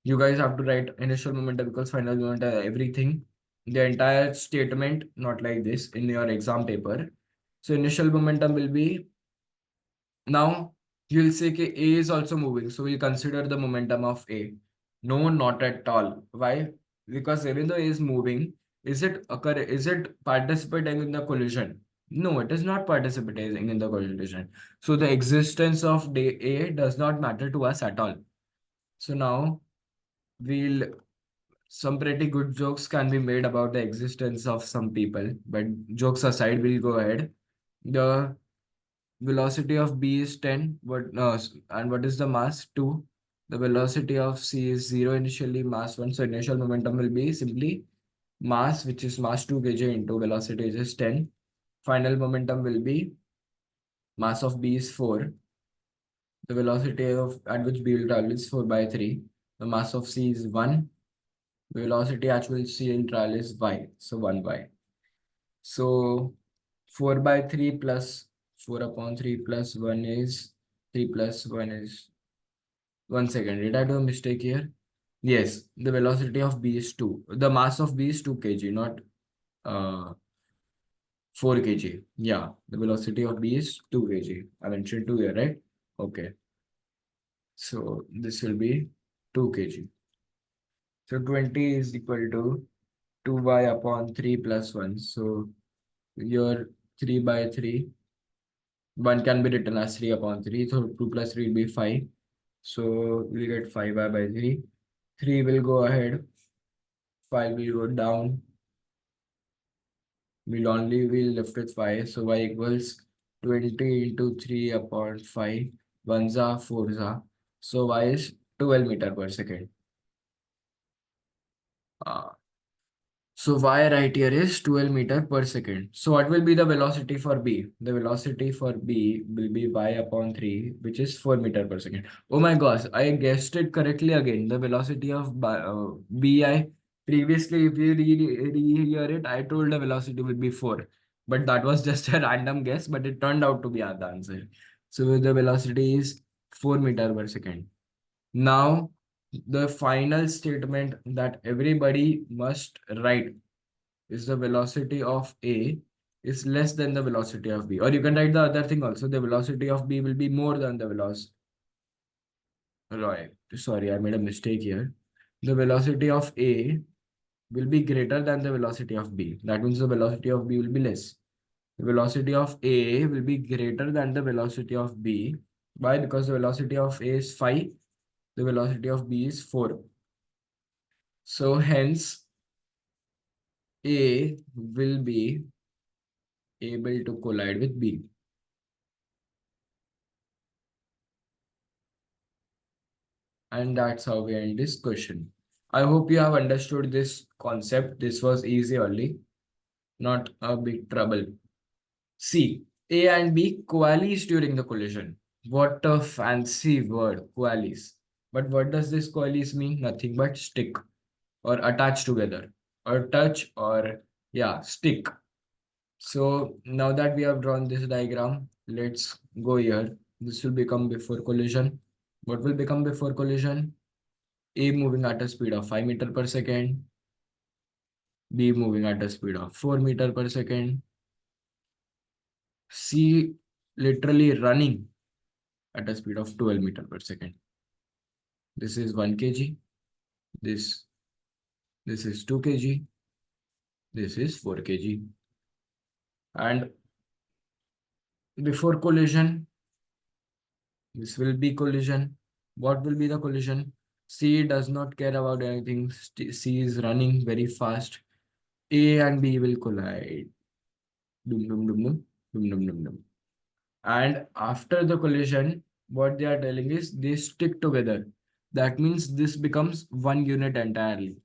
You guys have to write initial momentum because final momentum, everything, the entire statement, not like this in your exam paper. So initial momentum will be, now you'll say that A is also moving. So we'll consider the momentum of A. No, not at all. Why? Because even though A is moving, is it participating in the collision? No, it is not participating in the collision. So the existence of A does not matter to us at all. So now we'll some pretty good jokes can be made about the existence of some people, but jokes aside, we'll go ahead. The velocity of B is 10, but no, and what is the mass? 2. The velocity of C is 0 initially, mass 1. So initial momentum will be simply mass, which is mass 2 kg into velocity, which is 10. Final momentum will be mass of B is 4. The velocity of at which B will travel is 4 by 3. The mass of C is 1. The velocity at which C will travel is y. So 1y. So 4 by 3 plus 4 upon 3 plus 1 is 3 plus 1 is 1 second. Did I do a mistake here? Yes, the velocity of B is 2. The mass of B is 2 kg, not 4 kg. Yeah, the velocity of B is 2 kg. I mentioned 2 here, right? Okay. So this will be 2 kg. So 20 is equal to 2y upon 3 plus 1. So your 3 by 3. 1 can be written as 3 upon 3. So 2 plus 3 will be 5. So we'll get 5y by 3. 3 will go ahead. 5 will go down. We'll left with 5. So y equals 20 into 3 upon 5. 1 za, 4 za. So y is 12 meter per second. So y right here is 12 meter per second. So what will be the velocity for B? The velocity for B will be y upon 3, which is 4 meter per second. Oh my gosh, I guessed it correctly again. The velocity of BI previously, if you re-hear it, I told the velocity will be 4. But that was just a random guess, but it turned out to be the answer. So the velocity is 4 meter per second. Now The final statement that everybody must write is the velocity of A is less than the velocity of B. Or you can write the other thing also. The velocity of B will be more than the velocity. Right. Sorry, I made a mistake here. The velocity of A will be greater than the velocity of B. That means the velocity of B will be less. The velocity of A will be greater than the velocity of B. Why? Because the velocity of A is 5. The velocity of B is 4. So hence A will be able to collide with B. And that's how we end this question. I hope you have understood this concept. This was easy only, not a big trouble. C. A and B coalesce during the collision. What a fancy word, coalesce. But what does this coalesce mean? Nothing but stick or attach together or touch or yeah, stick. So now that we have drawn this diagram, let's go here. This will become before collision. What will become before collision? A moving at a speed of 5 meter per second, B moving at a speed of 4 meter per second, C literally running at a speed of 12 meter per second. This is 1 kg, this, this is 2 kg, this is 4 kg. And before collision, this will be collision. What will be the collision? C does not care about anything. C is running very fast. A and B will collide. Dum dum dum dum dum dum dum dum. And after the collision, what they are telling is they stick together. That means this becomes one unit entirely.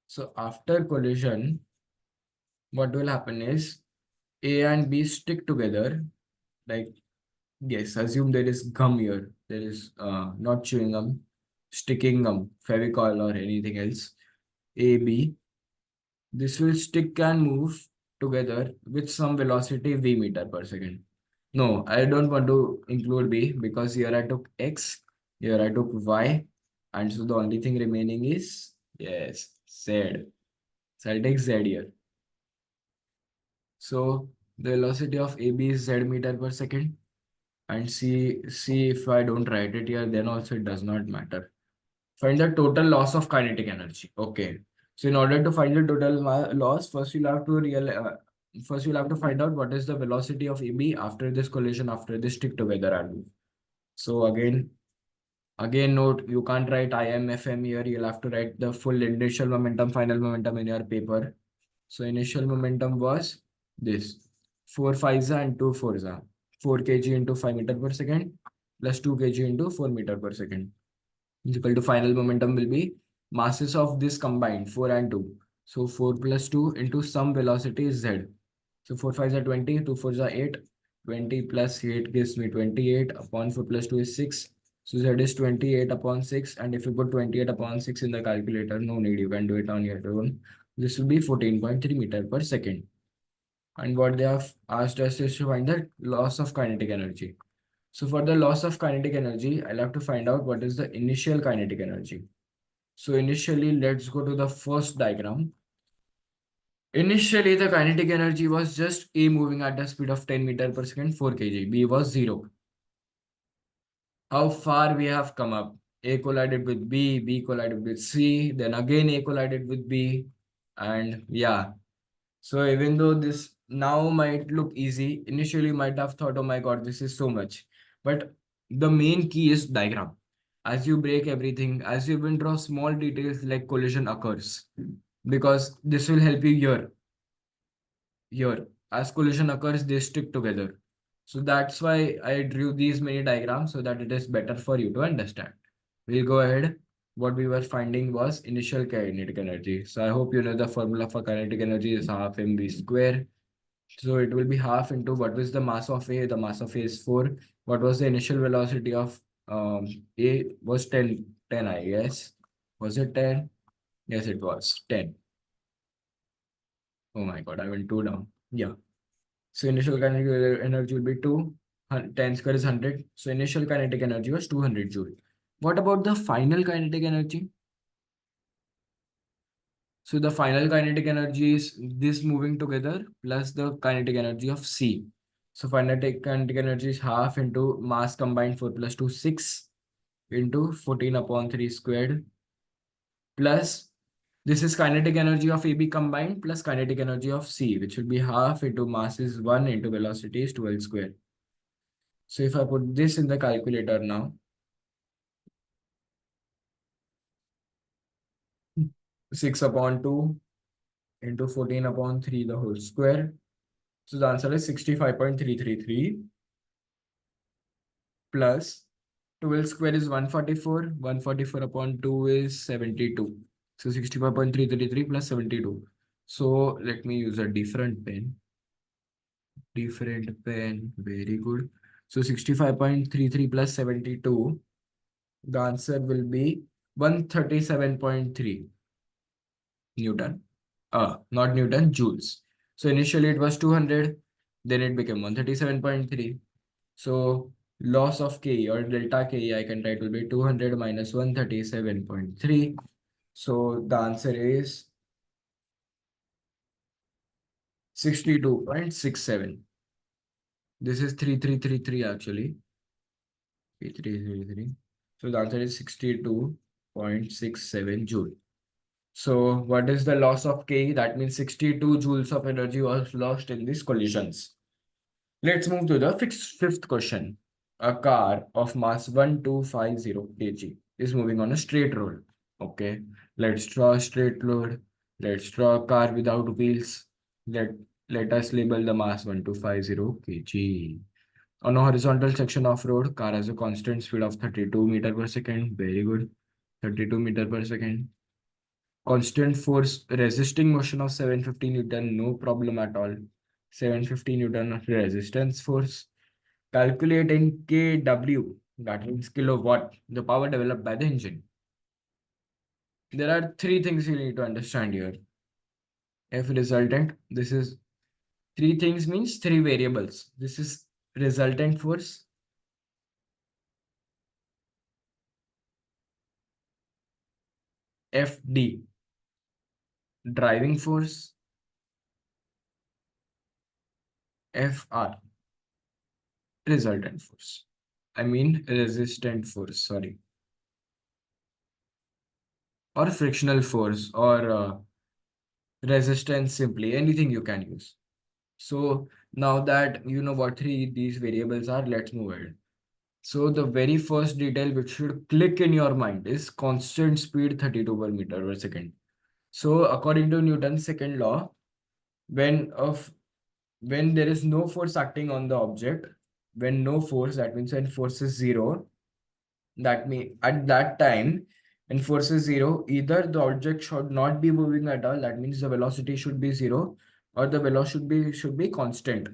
So after collision, what will happen is A and B stick together. Like, yes, assume there is gum here. There is not chewing gum, sticking gum, Fevicol or anything else. A, B. This will stick and move together with some velocity v meter per second. No, I don't want to include B because here I took X, here I took Y, and so the only thing remaining is, yes, Z. So I'll take Z here. So the velocity of AB is Z meter per second. And see if I don't write it here, then also it does not matter. Find the total loss of kinetic energy. Okay. So in order to find the total loss, first you'll have to find out what is the velocity of AB after this collision, after this stick together angle. So again note, you can't write IMFM here. You'll have to write the full initial momentum, final momentum in your paper. So initial momentum was this 4 5s and 2 4s. 4 kg into 5 meter per second plus 2 kg into 4 meter per second is equal to final momentum will be masses of this combined 4 and 2. So 4 plus 2 into some velocity is z. So 4 5s are 20, 2 4s are 8. 20 plus 8 gives me 28 upon 4 plus 2 is 6. So z is 28 upon 6. And if you put 28 upon 6 in the calculator, no need, you can do it on your own. This will be 14.3 meter per second. And what they have asked us is to find the loss of kinetic energy. So for the loss of kinetic energy, I'll have to find out what is the initial kinetic energy. So initially, let's go to the first diagram. Initially, the kinetic energy was just A moving at the speed of 10 meter per second, 4 kg. B was 0. How far we have come up? A collided with B, B collided with C, then again A collided with B. And yeah, so even though this now might look easy, initially you might have thought, oh my God, this is so much. But the main key is diagram. As you break everything, as you even draw small details like collision occurs, because this will help you here. Here, as collision occurs, they stick together. So that's why I drew these many diagrams so that it is better for you to understand. We'll go ahead. What we were finding was initial kinetic energy. So I hope you know the formula for kinetic energy is half mv square. So it will be half into what was the mass of A? The mass of A is 4. What was the initial velocity of A? Was 10, I guess. Was it 10? Yes, it was 10. Oh my God, I went 2 down. Yeah. So initial kinetic energy will be 2. 10 square is 100. So initial kinetic energy was 200 joule. What about the final kinetic energy? So the final kinetic energy is this moving together plus the kinetic energy of C. So final kinetic energy is half into mass combined 4 plus 2, 6 into 14 upon 3 squared plus this is kinetic energy of AB combined plus kinetic energy of C, which will be half into mass is 1 into velocity is 12 square. So if I put this in the calculator now, 6 upon 2 into 14 upon 3 the whole square. So the answer is 65.333 plus 12 square is 144. 144 upon 2 is 72. So 65.333 plus 72. So let me use a different pen. Different pen. Very good. So 65.33 plus 72. The answer will be 137.3 Newton. Not Newton, joules. So initially it was 200, then it became 137.3. So loss of K or delta K I can write will be 200 minus 137.3. So the answer is 62.67. This is 3333 actually. 3333. So the answer is 62.67 joule. So what is the loss of K? That means 62 joules of energy was lost in these collisions. Let's move to the fifth question. A car of mass 1250 kg is moving on a straight road. Okay, let's draw a straight road. Let's draw a car without wheels. Let us label the mass 1250 kg. On a horizontal section of road, car has a constant speed of 32 meter per second. Very good. 32 meter per second. Constant force resisting motion of 750 Newton, no problem at all. 750 Newton of resistance force. Calculate in kW, that means kilowatt, the power developed by the engine. There are three things you need to understand here. F resultant, this is three things means three variables. This is resultant force. FD, driving force. FR, resultant force. I mean resistant force, sorry. Or frictional force or resistance simply, anything you can use. So now that you know what three these variables are, let's move ahead. So the very first detail which should click in your mind is constant speed 32 per meter per second. So according to Newton's second law, when of when there is no force acting on the object, when no force, that means when force is zero, that means at that time when force is zero, either the object should not be moving at all, that means the velocity should be zero, or the velocity should be constant.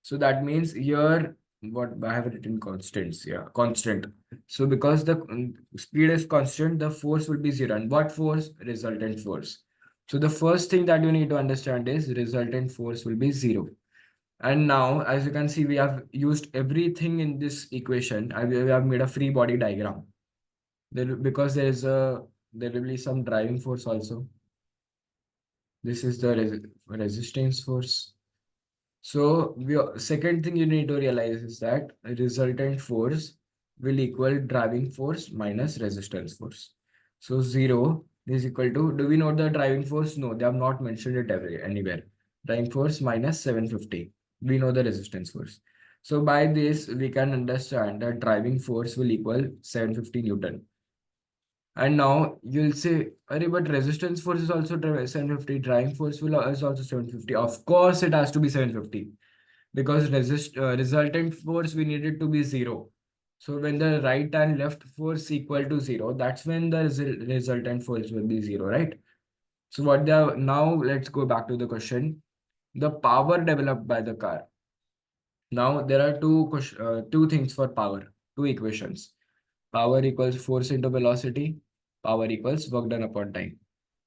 So that means here what I have written constants, yeah, constant. So because the speed is constant, the force will be zero. And what force? Resultant force. So the first thing that you need to understand is resultant force will be zero. And now, as you can see, we have used everything in this equation. We have made a free body diagram. Because there will be some driving force also. This is the resistance force. So second thing you need to realize is that resultant force will equal driving force minus resistance force. So 0 is equal to, do we know the driving force? No, they have not mentioned it anywhere. Driving force minus 750. We know the resistance force. So by this, we can understand that driving force will equal 750 Newton. And now you'll say, Arey, but resistance force is also 750, driving force is also 750. Of course, it has to be 750 because resultant force we need it to be zero. So when the right and left force equal to zero, that's when the resultant force will be zero, right? So now let's go back to the question. The power developed by the car. Now there are two things for power, two equations. Power equals force into velocity. Power equals work done upon time.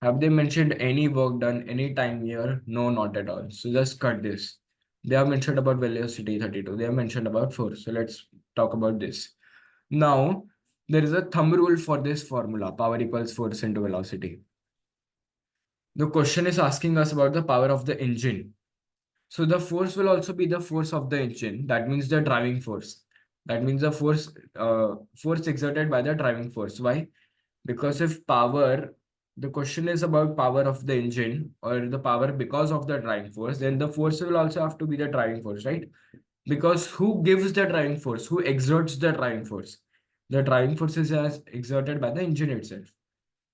Have they mentioned any work done any time here? No, not at all. So just cut this. They have mentioned about velocity 32. They have mentioned about force. So let's talk about this. Now, There is a thumb rule for this formula, power equals force into velocity. The question is asking us about the power of the engine. So the force will also be the force of the engine. That means the driving force. That means the force exerted by the driving force. Why? Because if power, the question is about power of the engine or the power because of the driving force, then the force will also have to be the driving force, right? Because who gives the driving force? Who exerts the driving force? The driving force is as exerted by the engine itself.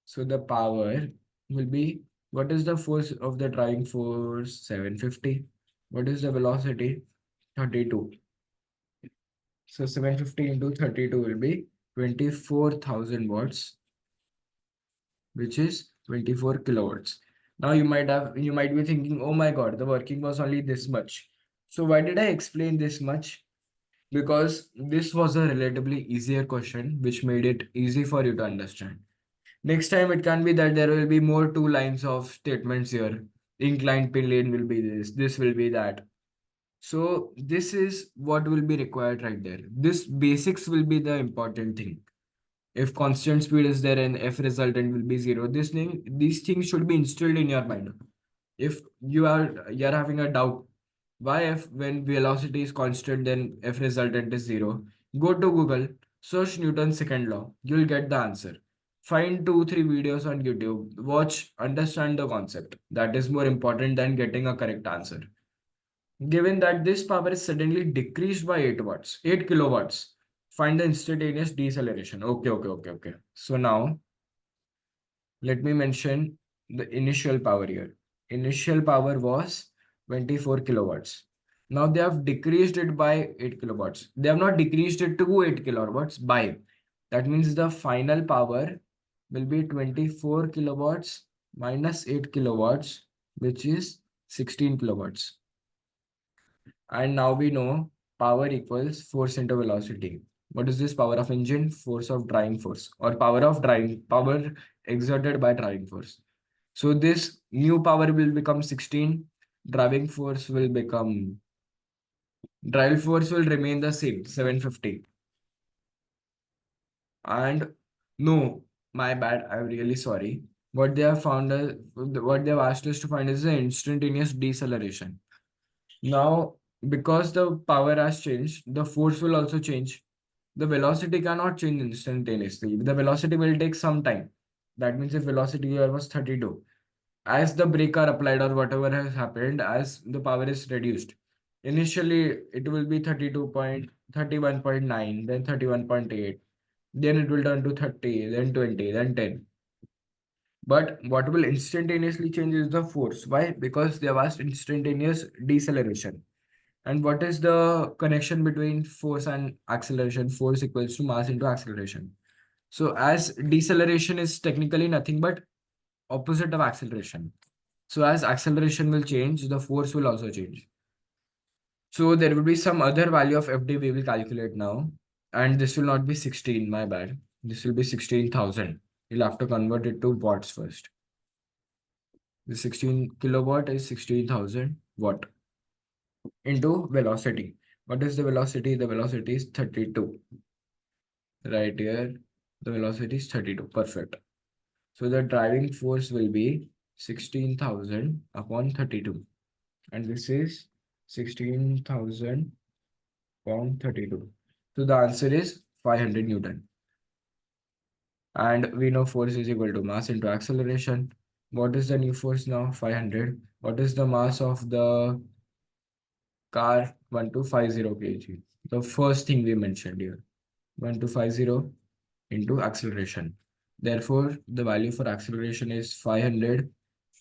So the power will be, what is the force of the driving force? 750. What is the velocity? 32. So 750 into 32 will be 24,000 watts, which is 24 kilowatts. Now you might be thinking, oh my God, the working was only this much. So why did I explain this much? Because this was a relatively easier question, which made it easy for you to understand. Next time it can be that there will be more two lines of statements here. Inclined plane will be this will be that. So this is what will be required right there. This basics will be the important thing. If constant speed is there and F resultant will be zero, these things should be instilled in your mind. If you're having a doubt, why if when velocity is constant then F resultant is zero, go to Google, search Newton's second law, you'll get the answer. Find 2 3 videos on YouTube, watch, understand the concept. That is more important than getting a correct answer. Given that this power is suddenly decreased by 8 watts, 8 kilowatts, find the instantaneous deceleration. Okay. So now let me mention the initial power here. Initial power was 24 kilowatts. Now they have decreased it by 8 kilowatts. They have not decreased it to 8 kilowatts by. That means the final power will be 24 kilowatts minus 8 kilowatts, which is 16 kilowatts. And now we know power equals force into velocity. What is this power of engine? Force of driving force, or power exerted by driving force. So this new power will become 16. Driving force will become, drive force will remain the same, 750. And no, my bad, I'm really sorry. What they have found, what they have asked us to find is the instantaneous deceleration. Now, because the power has changed, the force will also change. The velocity cannot change instantaneously. The velocity will take some time. That means if velocity here was 32, as the brake are applied or whatever has happened, as the power is reduced, initially it will be 31.9, then 31.8, then it will turn to 30, then 20, then 10. But what will instantaneously change is the force. Why? Because they have asked instantaneous deceleration. And what is the connection between force and acceleration? Force equals to mass into acceleration. So as deceleration is technically nothing but opposite of acceleration. So as acceleration will change, the force will also change. So there will be some other value of FD we will calculate now. And this will not be 16, my bad. This will be 16,000. You'll have to convert it to watts first. The 16 kilowatt is 16,000 watt into velocity. What is the velocity? The velocity is 32. Right here, the velocity is 32. Perfect. So the driving force will be 16,000 upon 32. And this is 16,000 upon 32. So the answer is 500 Newton. And we know force is equal to mass into acceleration. What is the new force now? 500. What is the mass of the car? 1250 kg. The first thing we mentioned here. 1250 into acceleration. Therefore, the value for acceleration is 500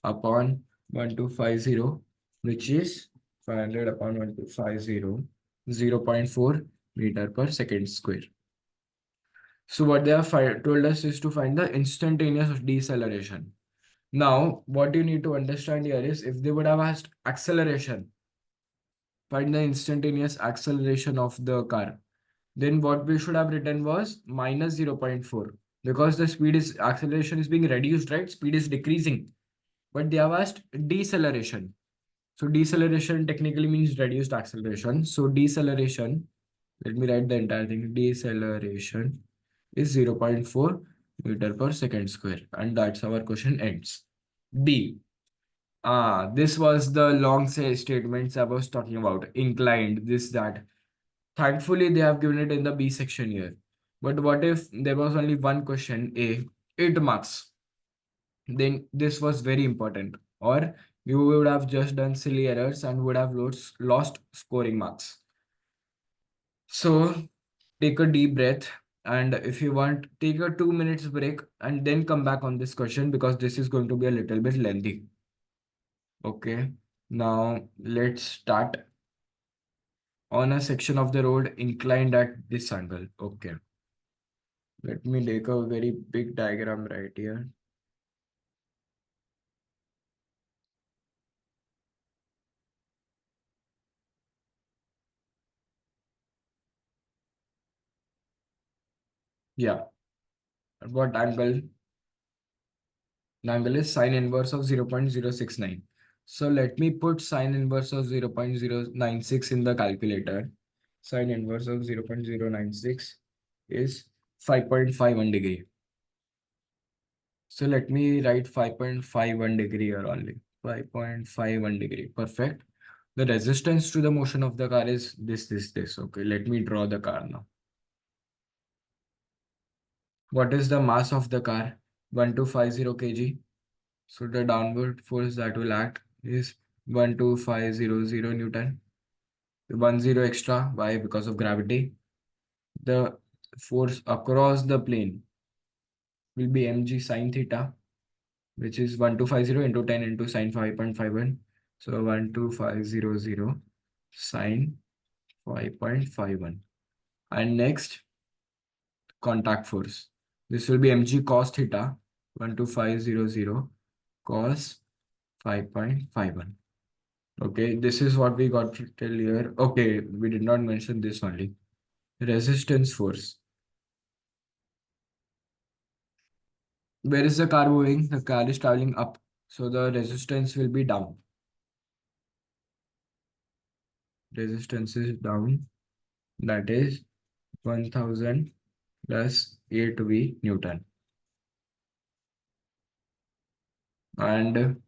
upon 1250, which is 500 upon 1250, 0.4 meter per second square. So what they have told us is to find the instantaneous deceleration. Now, what you need to understand here is if they would have asked acceleration, find the instantaneous acceleration of the car, then what we should have written was minus 0.4, because the acceleration is being reduced, right? Speed is decreasing, but they have asked deceleration. So deceleration technically means reduced acceleration. So deceleration, let me write the entire thing, deceleration is 0.4 meter per second square. And that's our question ends. B. This was the long say statements I was talking about. Inclined, this, that. Thankfully, they have given it in the B section here. But what if there was only one question, A, 8 marks? Then this was very important. Or you would have just done silly errors and would have lost scoring marks. So take a deep breath. And if you want, take a 2 minutes break and then come back on this question because this is going to be a little bit lengthy. Okay. Now let's start on a section of the road inclined at this angle. Okay. Let me take a very big diagram right here. Yeah. What angle? The angle is sine inverse of 0.069. So let me put sine inverse of 0.096 in the calculator. Sine inverse of 0.096 is 5.51 degree. So let me write 5.51 degree here only. 5.51 degree. Perfect. The resistance to the motion of the car is this. Okay, let me draw the car now. What is the mass of the car? 1250 kg. So the downward force that will act is 12500 Newton. 10 extra. Why? Because of gravity. The force across the plane will be mg sine theta, which is 1250 into 10 into sine 5.51. So 12500 sine 5.51. And next, contact force. This will be mg cos theta, 12500 cos 5.51. Okay, this is what we got till here. Okay, we did not mention this only. Resistance force. Where is the car moving? The car is traveling up. So the resistance will be down. Resistance is down. That is 1000 plus 8V Newton. And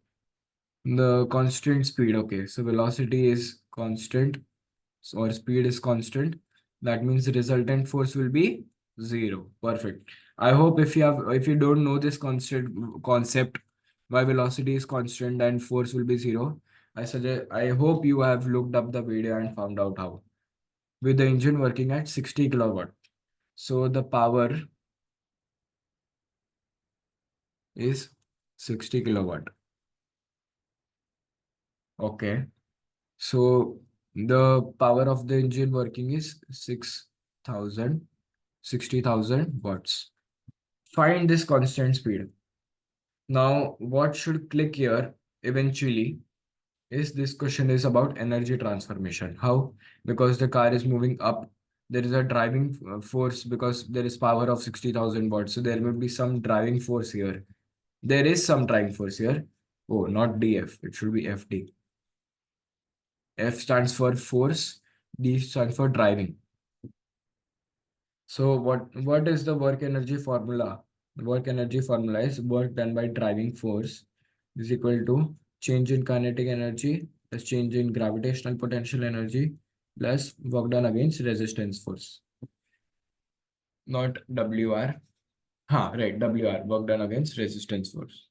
the constant speed. Okay, so velocity is constant or speed is constant. That means the resultant force will be 0. Perfect. I hope if you don't know this constant concept, why velocity is constant and force will be 0, I hope you have looked up the video and found out how. With the engine working at 60 kilowatt. So the power is 60 kilowatt. Okay. So the power of the engine working is 60,000 watts. Find this constant speed. Now, what should click here eventually is this question is about energy transformation. How? Because the car is moving up, there is a driving force because there is power of 60,000 watts. So there will be some driving force here. There is some driving force here. Oh, not DF. It should be FD. F stands for force, D stands for driving. So what is the work energy formula? The work energy formula is work done by driving force is equal to change in kinetic energy plus change in gravitational potential energy plus work done against resistance force. Not WR. Right, WR, work done against resistance force.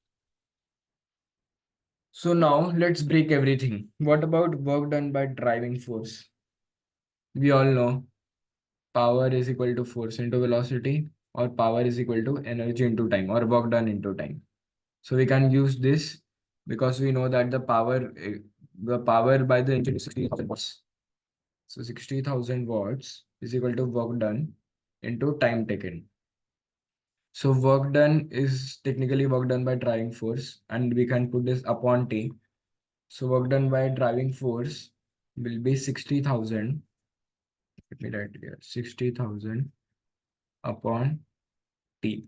So now let's break everything. What about work done by driving force? We all know power is equal to force into velocity, or power is equal to energy into time, or work done into time. So we can use this because we know that the power by the engine is 60,000 watts. So 60,000 watts is equal to work done into time taken. So work done is technically work done by driving force, and we can put this upon T. So work done by driving force will be 60,000. Let me write it here. 60,000 upon T.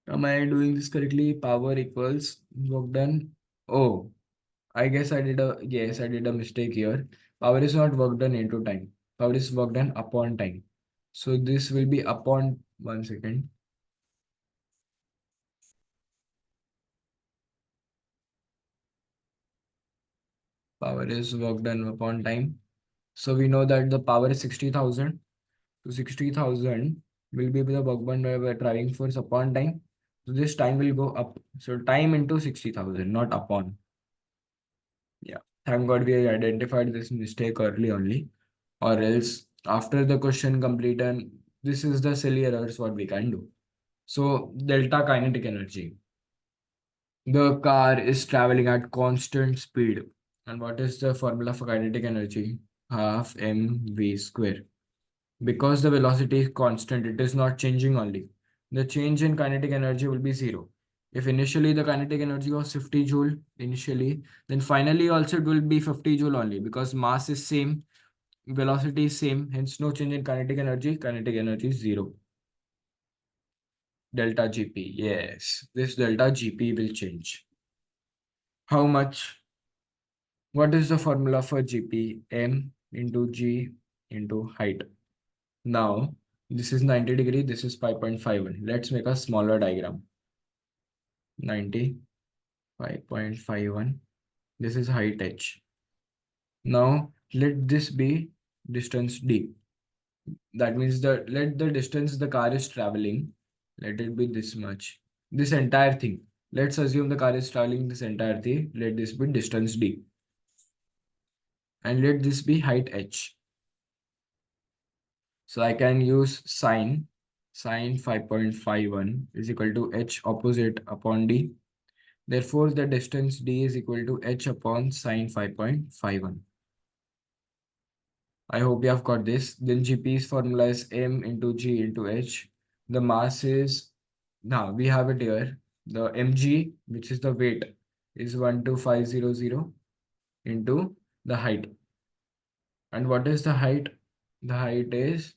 Am I doing this correctly? Power equals work done. Oh, I guess I did a mistake here. Power is not work done into time. Power is work done upon time. So this will be upon, 1 second. Power is work done upon time. So we know that the power is 60,000. So 60,000 will be the work done by driving force upon time. So this time will go up. So time into 60,000, not upon. Yeah. Thank God we identified this mistake early only. Or else after the question complete, and this is the silly errors what we can do. So delta kinetic energy. The car is traveling at constant speed. And what is the formula for kinetic energy? Half mv square. Because the velocity is constant, it is not changing only. The change in kinetic energy will be zero. If initially the kinetic energy was 50 joule initially, then finally also it will be 50 joule only because mass is same, velocity is same, hence no change in kinetic energy is zero. Delta Gp, yes, this delta Gp will change. How much? What is the formula for Gp? M into G into height. Now, this is 90 degree, this is 5.51. Let's make a smaller diagram. 90, 5.51. This is height h. Now, let this be distance d. That means that let the distance the car is traveling, let it be this much. This entire thing. Let's assume the car is traveling this entire thing. Let this be distance d. And let this be height h. So I can use sine 5.51 is equal to h opposite upon d. Therefore, the distance d is equal to h upon sine 5.51. I hope you have got this. Then Gp's formula is m into g into h. The mass is, now we have it here. The mg, which is the weight, is 12500 into the height. And what is the height? The height is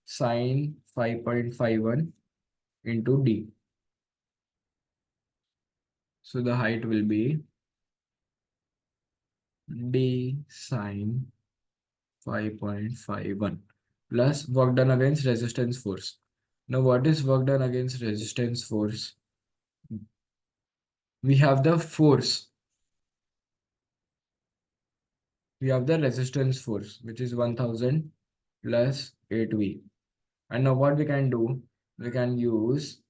sine 5.51 into d. So the height will be d sine 5.51 plus work done against resistance force. Now, what is work done against resistance force? We have the force. We have the resistance force, which is 1000 plus 8V. And now what we can do, we can use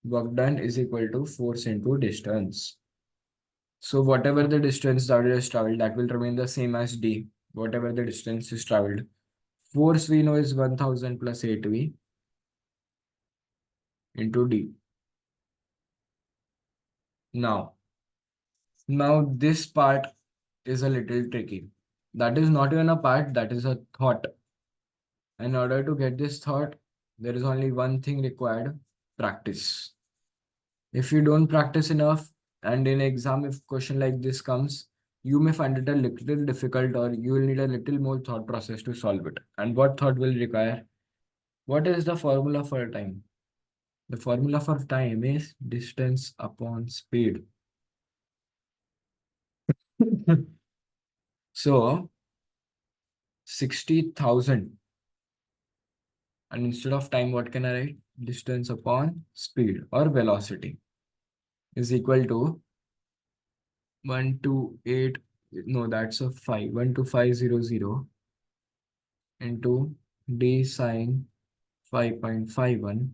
work done is equal to force into distance. So whatever the distance that is traveled, that will remain the same as d, whatever the distance is traveled. Force we know is 1000 plus 8V into d. Now this part is a little tricky. That is not even a part, that is a thought. In order to get this thought, there is only one thing required, practice. If you don't practice enough, and in exam, if question like this comes, you may find it a little difficult or you will need a little more thought process to solve it. And what thought will require? What is the formula for time? The formula for time is distance upon speed. So 60,000. And instead of time, what can I write? Distance upon speed or velocity is equal to 128. No, that's a 5. 12500 into d sine 5.51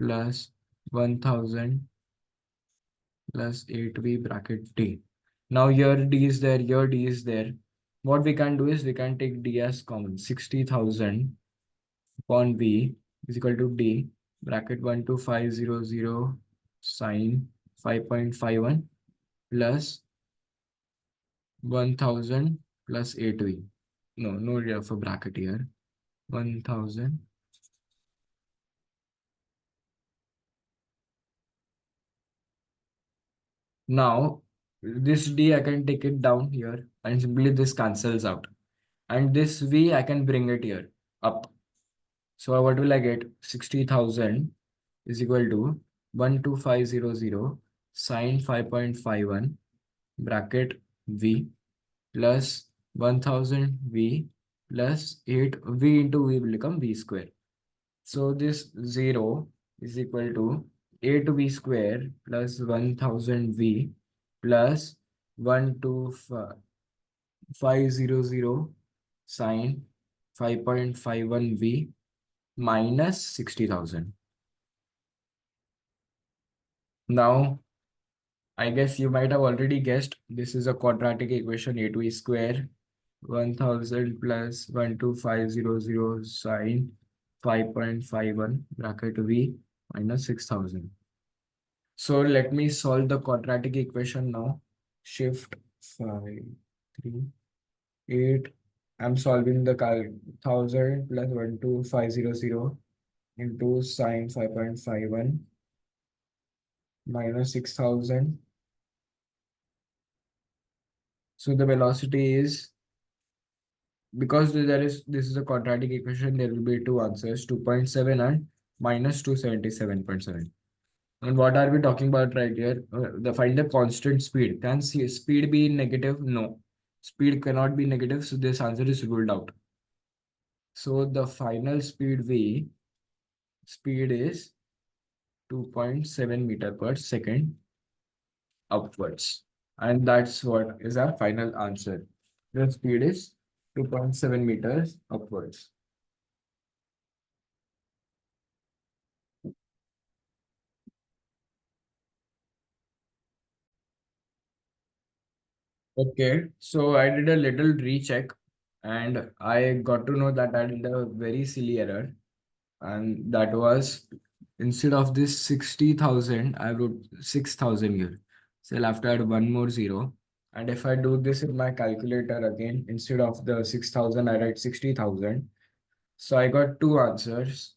plus 1000 plus 8v bracket d. Now here d is there, here d is there. What we can do is we can take d as common. 60,000 upon v is equal to d bracket 12500 sine 5.51 plus 1000 plus 8v. No need of a bracket here. 1000 now this d I can take it down here and simply this cancels out, and this v I can bring it here up. So what will I get? 60,000 is equal to 12500 sine 5.51 bracket v plus 1000 v plus 8 v into v will become v square. So this 0 is equal to 8v square plus 1000 v plus 12500 sine 5.51 v minus 60,000. Now, I guess you might have already guessed this is a quadratic equation. 8v square 1000 plus 12500 sine 5.51 bracket v minus 6000. So let me solve the quadratic equation now. Shift 5, 3, 8. I'm solving the 1000 plus 12500 into sine 5.51 minus 6000. So the velocity is, because this is a quadratic equation, there will be two answers, 2.7 and minus 277.7. And what are we talking about right here? Find the constant speed. Can speed be negative? No. Speed cannot be negative, so this answer is ruled out. So the final speed is 2.7 meter per second upwards. And that's what is our final answer. The speed is 2.7 meters upwards. Okay, so I did a little recheck and I got to know that I did a very silly error. And that was, instead of this 60,000, I wrote 6,000 here. So I'll have to add one more zero. And if I do this in my calculator again, instead of the 6,000, I write 60,000. So I got two answers.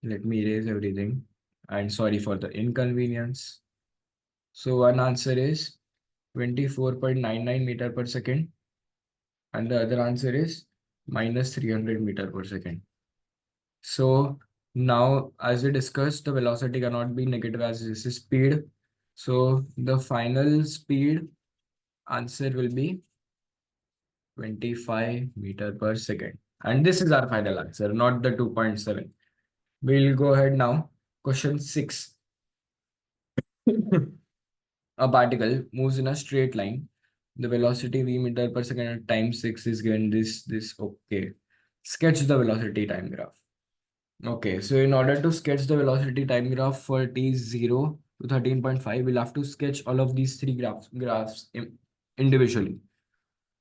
Let me erase everything. And sorry for the inconvenience. So one answer is 24.99 meter per second. And the other answer is minus 300 meter per second. So now, as we discussed, the velocity cannot be negative as this is speed. So the final speed answer will be 25 meter per second. And this is our final answer, not the 2.7. We'll go ahead now. Question 6. A particle moves in a straight line. The velocity v meter per second at time 6 is given this. Okay. Sketch the velocity time graph. Okay, so in order to sketch the velocity time graph for t0 to 13.5, we'll have to sketch all of these three graphs individually.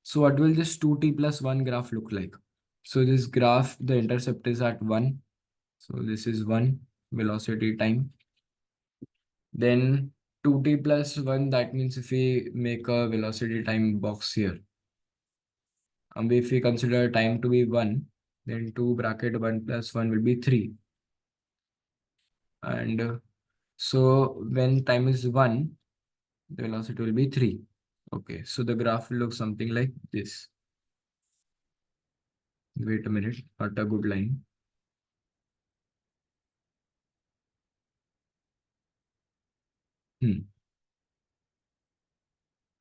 So what will this 2t plus 1 graph look like? So this graph, the intercept is at 1. So this is 1 velocity time. Then 2t plus 1, that means if we make a velocity time box here, and if we consider time to be 1, then 2 bracket 1 plus 1 will be 3. And so when time is 1, the velocity will be 3. Okay, so the graph will look something like this. Wait a minute, not a good line.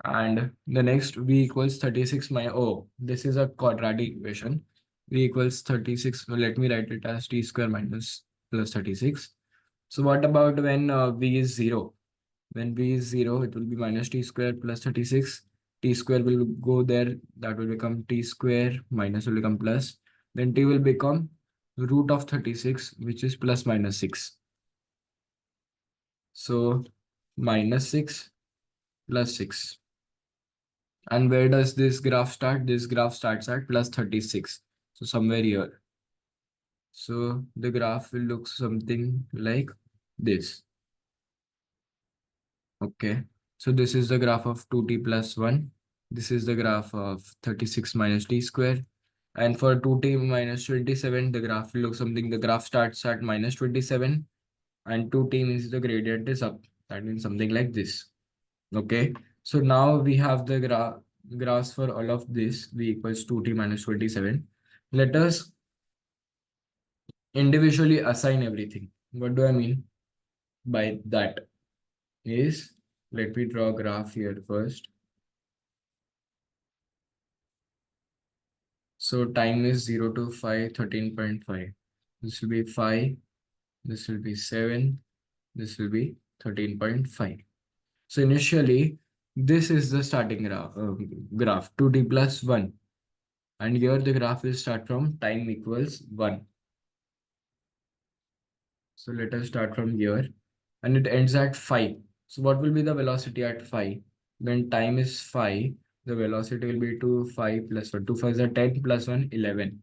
And the next v equals 36 minus, oh, this is a quadratic equation. V equals 36, so let me write it as t square minus plus 36. So what about when v is 0? When v is 0, it will be minus t square plus 36. T square will go there, that will become t square, minus will become plus. Then t will become root of 36, which is plus minus 6. So minus 6 plus 6. And where does this graph start? This graph starts at plus 36. So somewhere here. So the graph will look something like this. Okay. So this is the graph of 2t plus 1. This is the graph of 36 minus t square. And for 2t minus 27, the graph will look something. The graph starts at minus 27. And 2t means the gradient is up. That means something like this. Okay. So now we have the graphs for all of this. V equals 2t minus 27. Let us individually assign everything. What do I mean by that? Is Let me draw a graph here first. So time is 0 to 5, 13.5. This will be 5, this will be 7, this will be 13.5. So initially, this is the starting graph 2t plus 1. And here the graph will start from time equals 1. So let us start from here. And it ends at 5. So what will be the velocity at 5? When time is 5, the velocity will be 2, 5 plus 1. 2 5 is 10 plus 1, 11.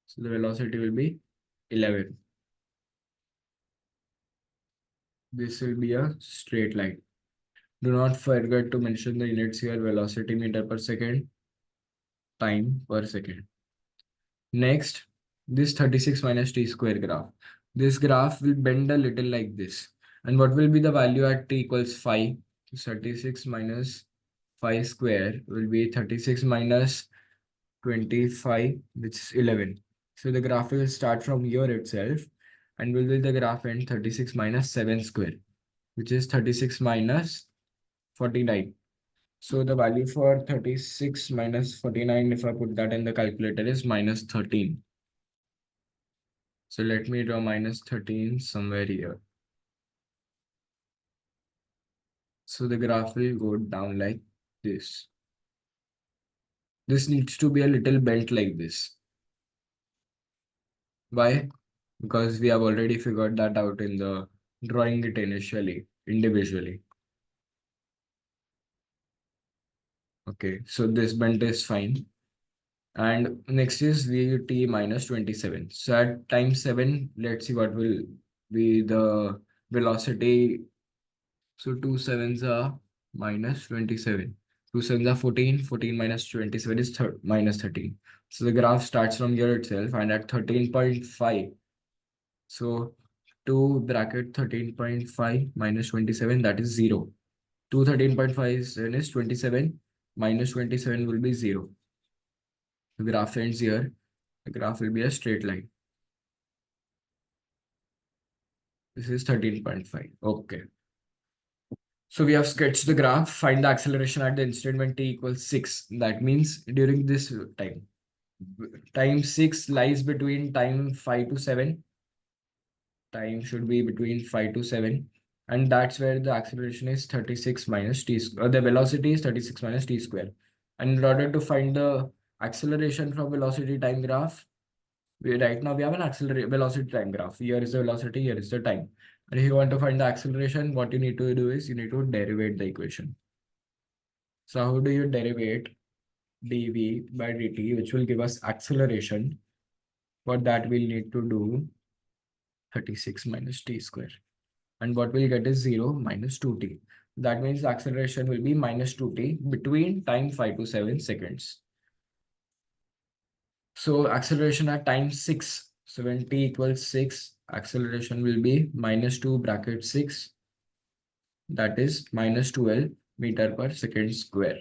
So the velocity will be 11. This will be a straight line. Do not forget to mention the units here: velocity meter per second, time per second. Next, this 36 minus t square graph. This graph will bend a little like this. And what will be the value at t equals 5? So 36 minus 5 square will be 36 minus 25, which is 11. So the graph will start from here itself and will be the graph end 36 minus 7 square, which is 36 minus 49. So the value for 36 minus 49, if I put that in the calculator, is minus 13. So let me draw minus 13 somewhere here. So the graph will go down like this. This needs to be a little bent like this. Why? Because we have already figured that out in the drawing it initially, individually. Okay, so this bent is fine. And next is VT minus 27. So at time 7, let's see what will be the velocity. So 2 sevens are minus 27. 2 sevens are 14. 14 minus 27 is minus 13. So the graph starts from here itself and at 13.5. So 2 bracket 13.5 minus 27, that is 0. 2 13.5 is 27 minus 27 will be 0. The graph ends here. The graph will be a straight line. This is 13.5. Okay. So we have sketched the graph. Find the acceleration at the instant when t equals 6. That means during this time. Time 6 lies between time 5 to 7. Time should be between 5 to 7. And that's where the acceleration is 36 minus t square. The velocity is 36 minus t square. And in order to find the acceleration from velocity time graph, right now we have an accelerate velocity time graph. Here is the velocity, here is the time. And if you want to find the acceleration, what you need to do is you need to derivate the equation. So how do you derivate dv by dt, which will give us acceleration? For that, we'll need to do 36 minus t square. And what we'll get is 0 minus 2t. That means the acceleration will be minus 2t between time 5 to 7 seconds. So acceleration at time 6. So when t equals 6, acceleration will be minus 2 bracket 6. That is minus 12 meter per second square.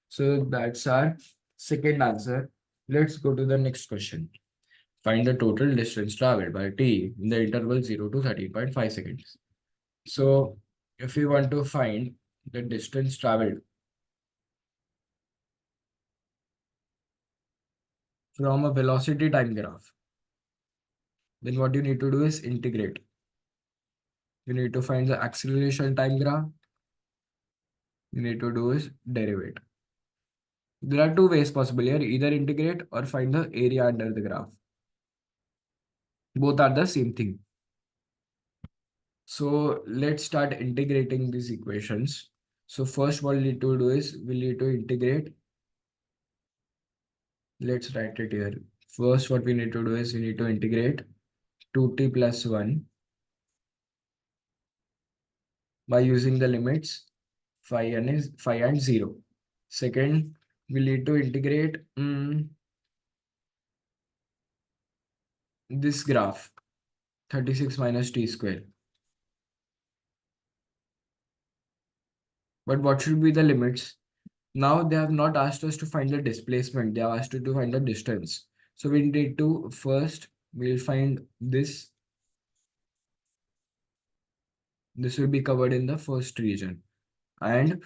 So that's our second answer. Let's go to the next question. Find the total distance traveled by t in the interval 0 to 13.5 seconds. So if we want to find the distance traveled from a velocity time graph, then what you need to do is integrate. You need to find the acceleration time graph. You need to do is derivate. There are two ways possible here, either integrate or find the area under the graph. Both are the same thing. So let's start integrating these equations. So first what we need to do is we need to integrate. Let's write it here. First what we need to do is we need to integrate 2t plus 1 by using the limits phi and 0. Second, we need to integrate this graph 36 minus t square. But what should be the limits? Now they have not asked us to find the displacement. They have asked us to find the distance. So we need to first, we'll find this. This will be covered in the first region. And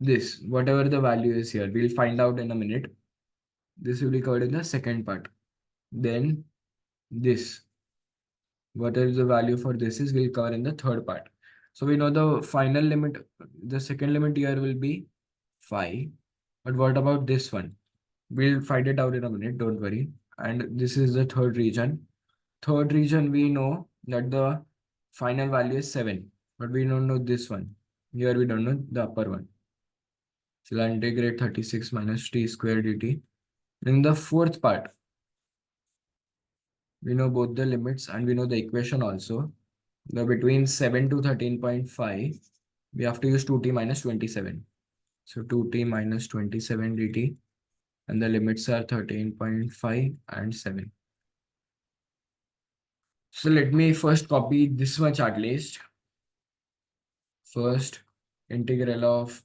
this, whatever the value is here, we'll find out in a minute. This will be covered in the second part. Then this, whatever the value for this is, we'll cover in the third part. So we know the final limit, the second limit here will be 5. But what about this one? We'll find it out in a minute, don't worry. And this is the third region. Third region, we know that the final value is 7, but we don't know this one. Here we don't know the upper one. So I'll integrate 36 minus t squared dt. In the fourth part, we know both the limits and we know the equation also. The between 7 to 13.5, we have to use 2t minus 27. So 2t minus 27 dt, and the limits are 13.5 and 7. So let me first copy this much at least. First, integral of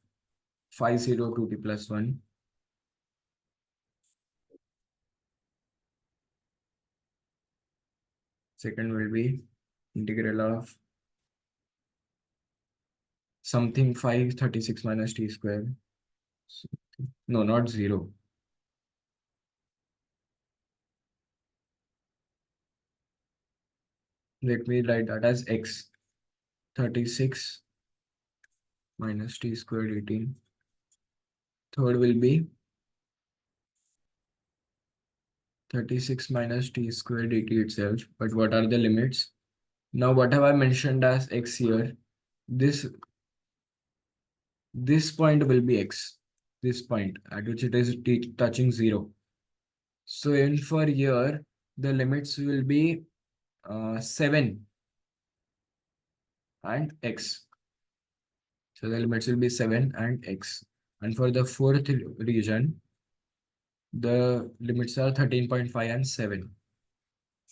50 2t plus 1. Second will be integral of something 536 minus t squared. No, not 0. Let me write that as x. 36 minus t squared 18. Third will be 36 minus t squared dt itself. But what are the limits? Now, what have I mentioned as x here? This point will be x. This point at which it is touching 0. So in for here, the limits will be 7 and x. So the limits will be 7 and x. And for the fourth region, the limits are 13.5 and 7.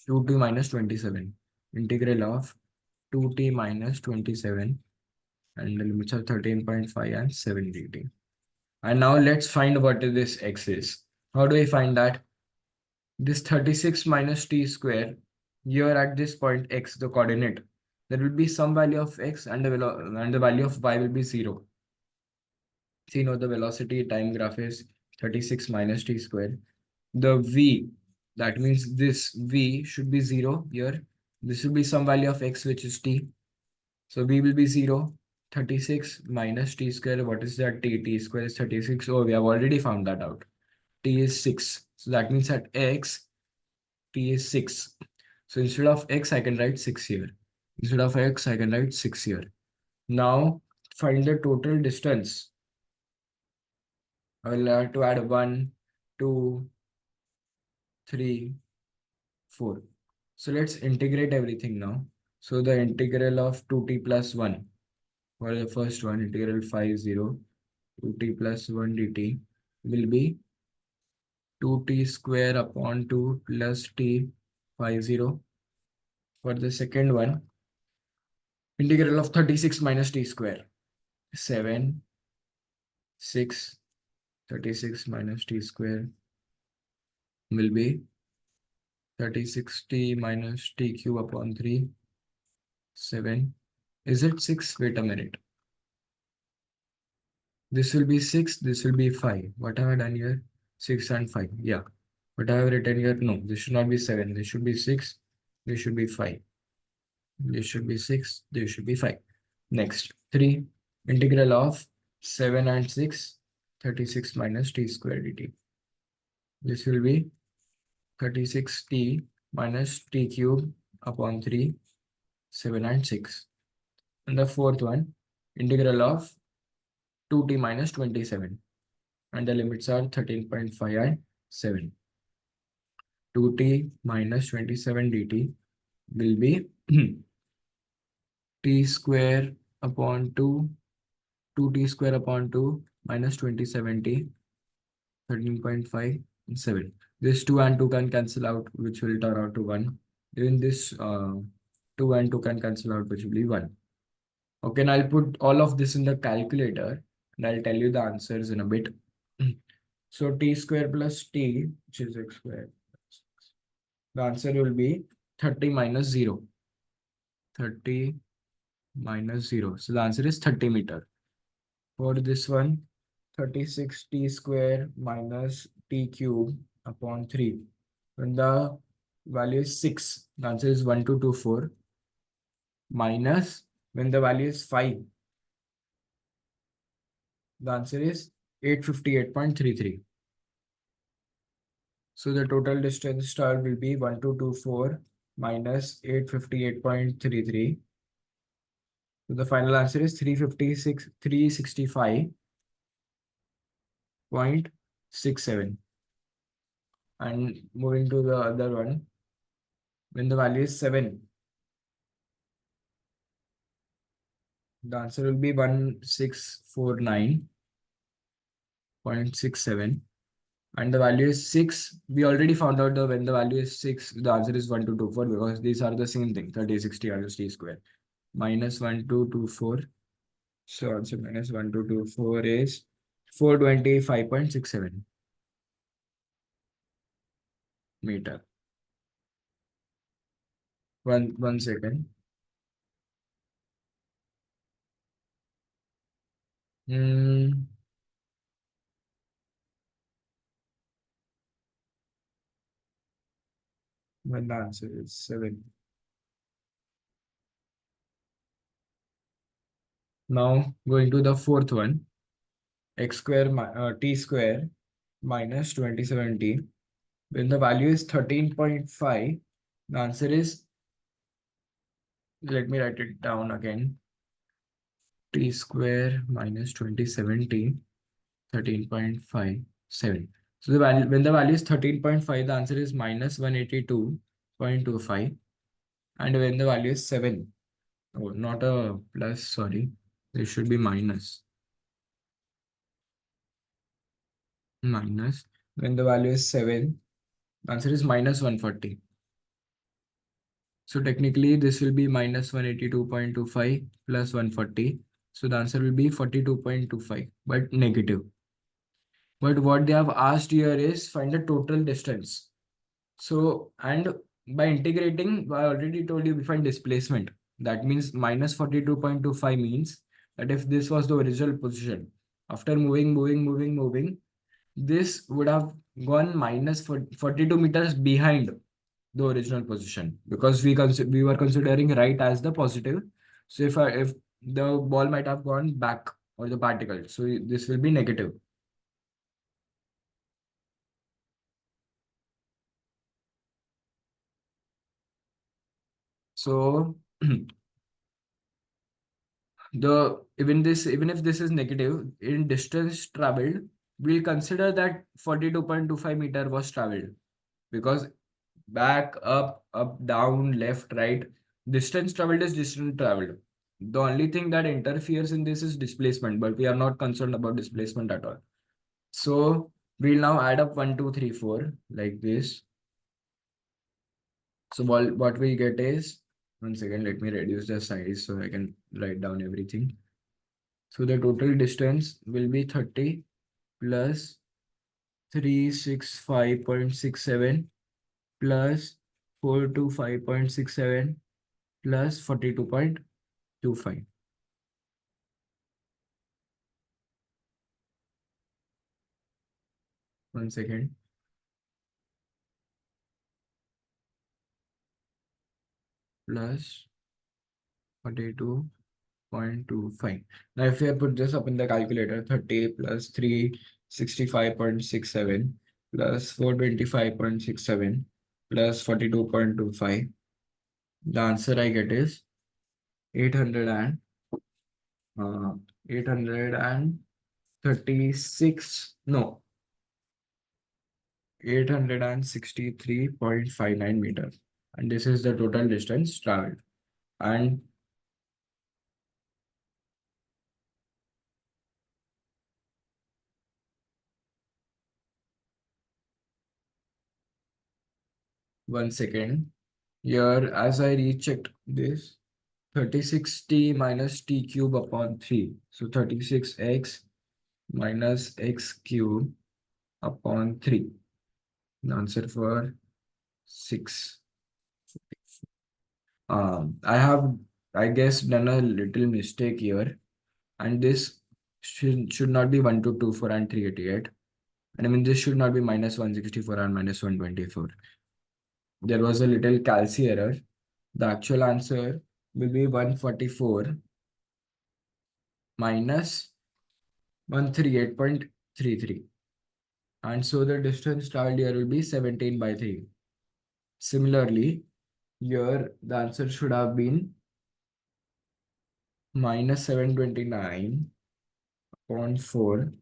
2t minus 27. Integral of 2t minus 27. And the limits are 13.5 and 7 dt. And now let's find what this x is. How do I find that? This 36 minus t square, here at this point x, the coordinate, there will be some value of x and the value of y will be 0. So you know the velocity time graph is 36 minus t square. The v, that means this v should be 0 here. This will be some value of x, which is t. So v will be 0. 36 minus t square. What is that? T square is 36. Oh, we have already found that out. T is 6. So that means at x, t is 6. So instead of x, I can write 6 here. Instead of x, I can write 6 here. Now find the total distance. I will have to add 1, 2, 3, 4. So let's integrate everything now. So the integral of 2t plus 1 for the first one, integral 50 2t plus 1 dt will be 2t square upon 2 plus t 50. For the second one, integral of 36 minus t square, 7, 6, 36 minus t square will be 36t minus t cube upon 3, 7. Is it 6? Wait a minute. This will be 6, this will be 5. What have I done here? 6 and 5. Yeah. What I have written here? No, this should not be 7. This should be 6. This should be 5. This should be 6. This should be 5. Next, 3. Integral of 7 and 6. 36 minus t square dt. This will be 36t minus t cube upon 3, 7 and 6. And the fourth one, integral of 2t minus 27. And the limits are 13.5 and 7. 2t minus 27 dt will be t square upon 2, 2t square upon 2 minus 27t, 13.5 and 7. This 2 and 2 can cancel out, which will turn out to 1. Even this 2 and 2 can cancel out, which will be 1. Okay, and I'll put all of this in the calculator and I'll tell you the answers in a bit. So t square plus t, which is x squared. The answer will be 30 minus 0. 30 minus 0. So the answer is 30 meter. For this one, 36 t square minus t cube upon 3. When the value is 6, the answer is 1224 minus when the value is 5, the answer is 858.33. So the total distance star will be 1224 minus 858.33. So the final answer is 365.67. And moving to the other one, when the value is 7, the answer will be 1649.67. And the value is 6. We already found out that when the value is 6, the answer is 1224 because these are the same thing, 30, 60 minus t square. Minus 1224. So answer minus 1224 is 425.67 meter. One second. Hmm. When the answer is 7. Now going to the fourth one, x square t square minus 27t. When the value is 13.5, the answer is, let me write it down again, t square minus 27t, 13.57. So the value, when the value is 13.5, the answer is minus 182.25. And when the value is 7, oh, not a plus, sorry, there should be minus. Minus, when the value is 7, the answer is minus 140. So technically this will be minus 182.25 plus 140. So the answer will be 42.25, but negative. But what they have asked here is find the total distance. So, and by integrating, I already told you we find displacement. That means minus 42.25 means that if this was the original position, after moving, this would have gone minus 42 meters behind the original position because we were considering right as the positive. So if the ball might have gone back or the particle, so this will be negative. So the even if this is negative in distance traveled, we'll consider that 42.25 meter was traveled because back, up, down, left, right, distance traveled is distance traveled. The only thing that interferes in this is displacement, but we are not concerned about displacement at all. So we'll now add up 1, 2, 3, 4 like this. So what we'll get is, one second, let me reduce the size so I can write down everything. So the total distance will be 30 plus 365.67 plus 425.67 plus 42.25. One second. Plus 42.25. Now, if I put this up in the calculator, 30 plus 365.67 plus 425.67 plus 42.25, the answer I get is 800 and 836, no, 863.59 meters. And this is the total distance traveled. And one second, here as I rechecked this, 36t minus t cube upon 3. So 36x minus x cube upon 3. The answer for 6. I have I guess done a little mistake here, and this should not be 1224 and 388. And I mean, this should not be minus 164 and minus 124. There was a little calci error. The actual answer will be 144 minus 138.33. And so the distance traveled here will be 17 by 3. Similarly, here the answer should have been minus 729.4.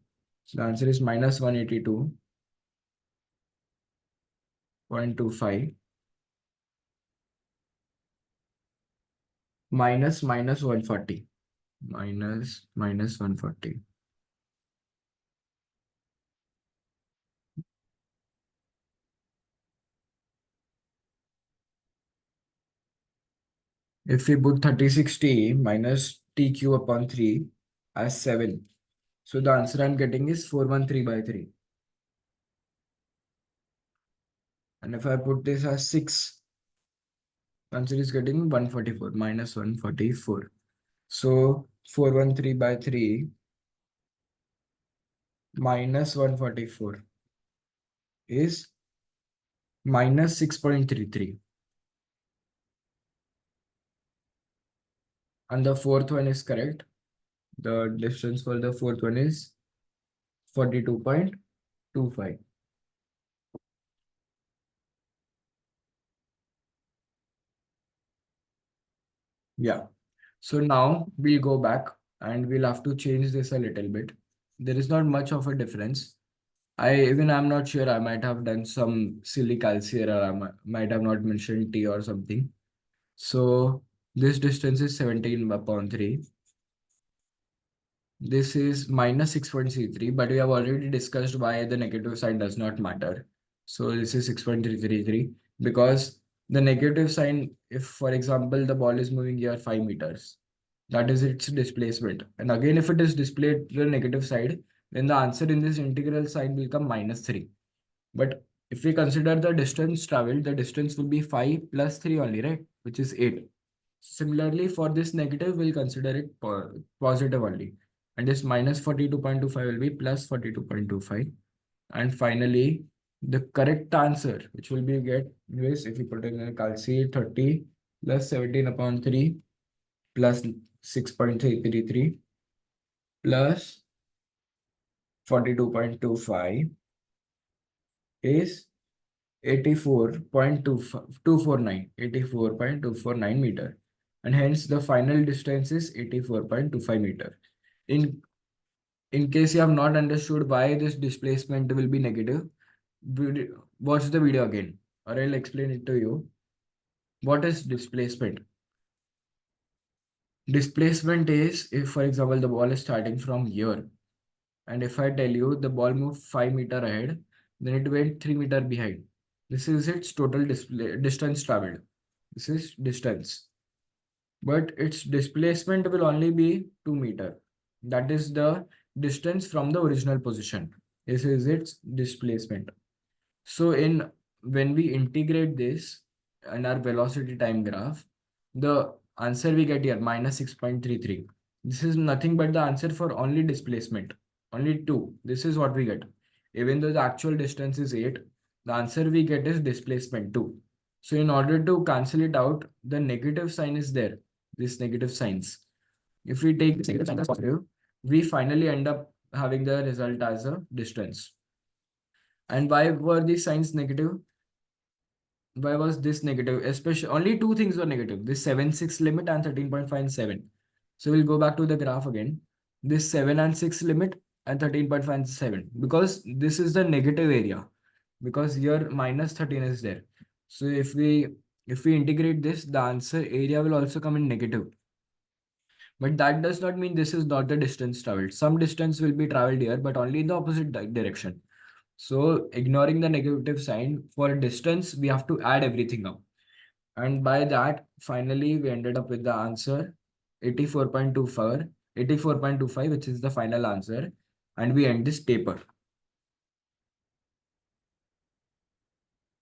The answer is minus 182.25 minus 140 minus 140. If we put 36t minus tq upon 3 as 7, so the answer I'm getting is 413 by 3. And if I put this as 6, the answer is getting 144 minus 144. So 413 by 3 minus 144 is minus 6.33. And the fourth one is correct. The distance for the fourth one is 42.25. Yeah. So now we'll go back and we'll have to change this a little bit. There is not much of a difference. I'm not sure. I might have done some silly calci error. I might have not mentioned t or something. So this distance is 17 upon 3. This is minus 6.33, but we have already discussed why the negative sign does not matter. So this is 6.333 because the negative sign, if for example, the ball is moving here 5 meters, that is its displacement. And again, if it is displayed to the negative side, then the answer in this integral sign will come minus 3. But if we consider the distance traveled, the distance will be 5 plus 3 only, right? Which is 8. Similarly, for this negative, we'll consider it positive only. And this minus 42.25 will be plus 42.25. And finally, the correct answer, which will be get is if you put in a calci 30 plus 17 upon 3 plus 6.333 plus 42.25 is 84.249 meter, and hence the final distance is 84.25 meter. In case you have not understood why this displacement will be negative, watch the video again or I'll explain it to you. What is displacement? Displacement is if, for example, the ball is starting from here, and if I tell you the ball moved 5 meter ahead, then it went 3 meter behind. This is its total distance traveled. This is distance. But its displacement will only be 2 meter. That is the distance from the original position. This is its displacement. So when we integrate this in our velocity time graph, the answer we get here minus 6.33. This is nothing but the answer for only displacement. Only 2. This is what we get. Even though the actual distance is 8, the answer we get is displacement 2. So in order to cancel it out, the negative sign is there. This negative signs. If we take this negative sign as positive, we finally end up having the result as a distance. And why were these signs negative? Why was this negative? Especially only two things were negative. This 7-6 limit and 13.5 and 7. So we'll go back to the graph again. This 7 and 6 limit and 13.5 and 7. Because this is the negative area. Because here minus 13 is there. So if we integrate this, the answer area will also come in negative. But that does not mean this is not the distance traveled. Some distance will be traveled here, but only in the opposite direction. So ignoring the negative sign, for a distance, we have to add everything up. And by that, finally, we ended up with the answer 84.25, which is the final answer. And we end this paper.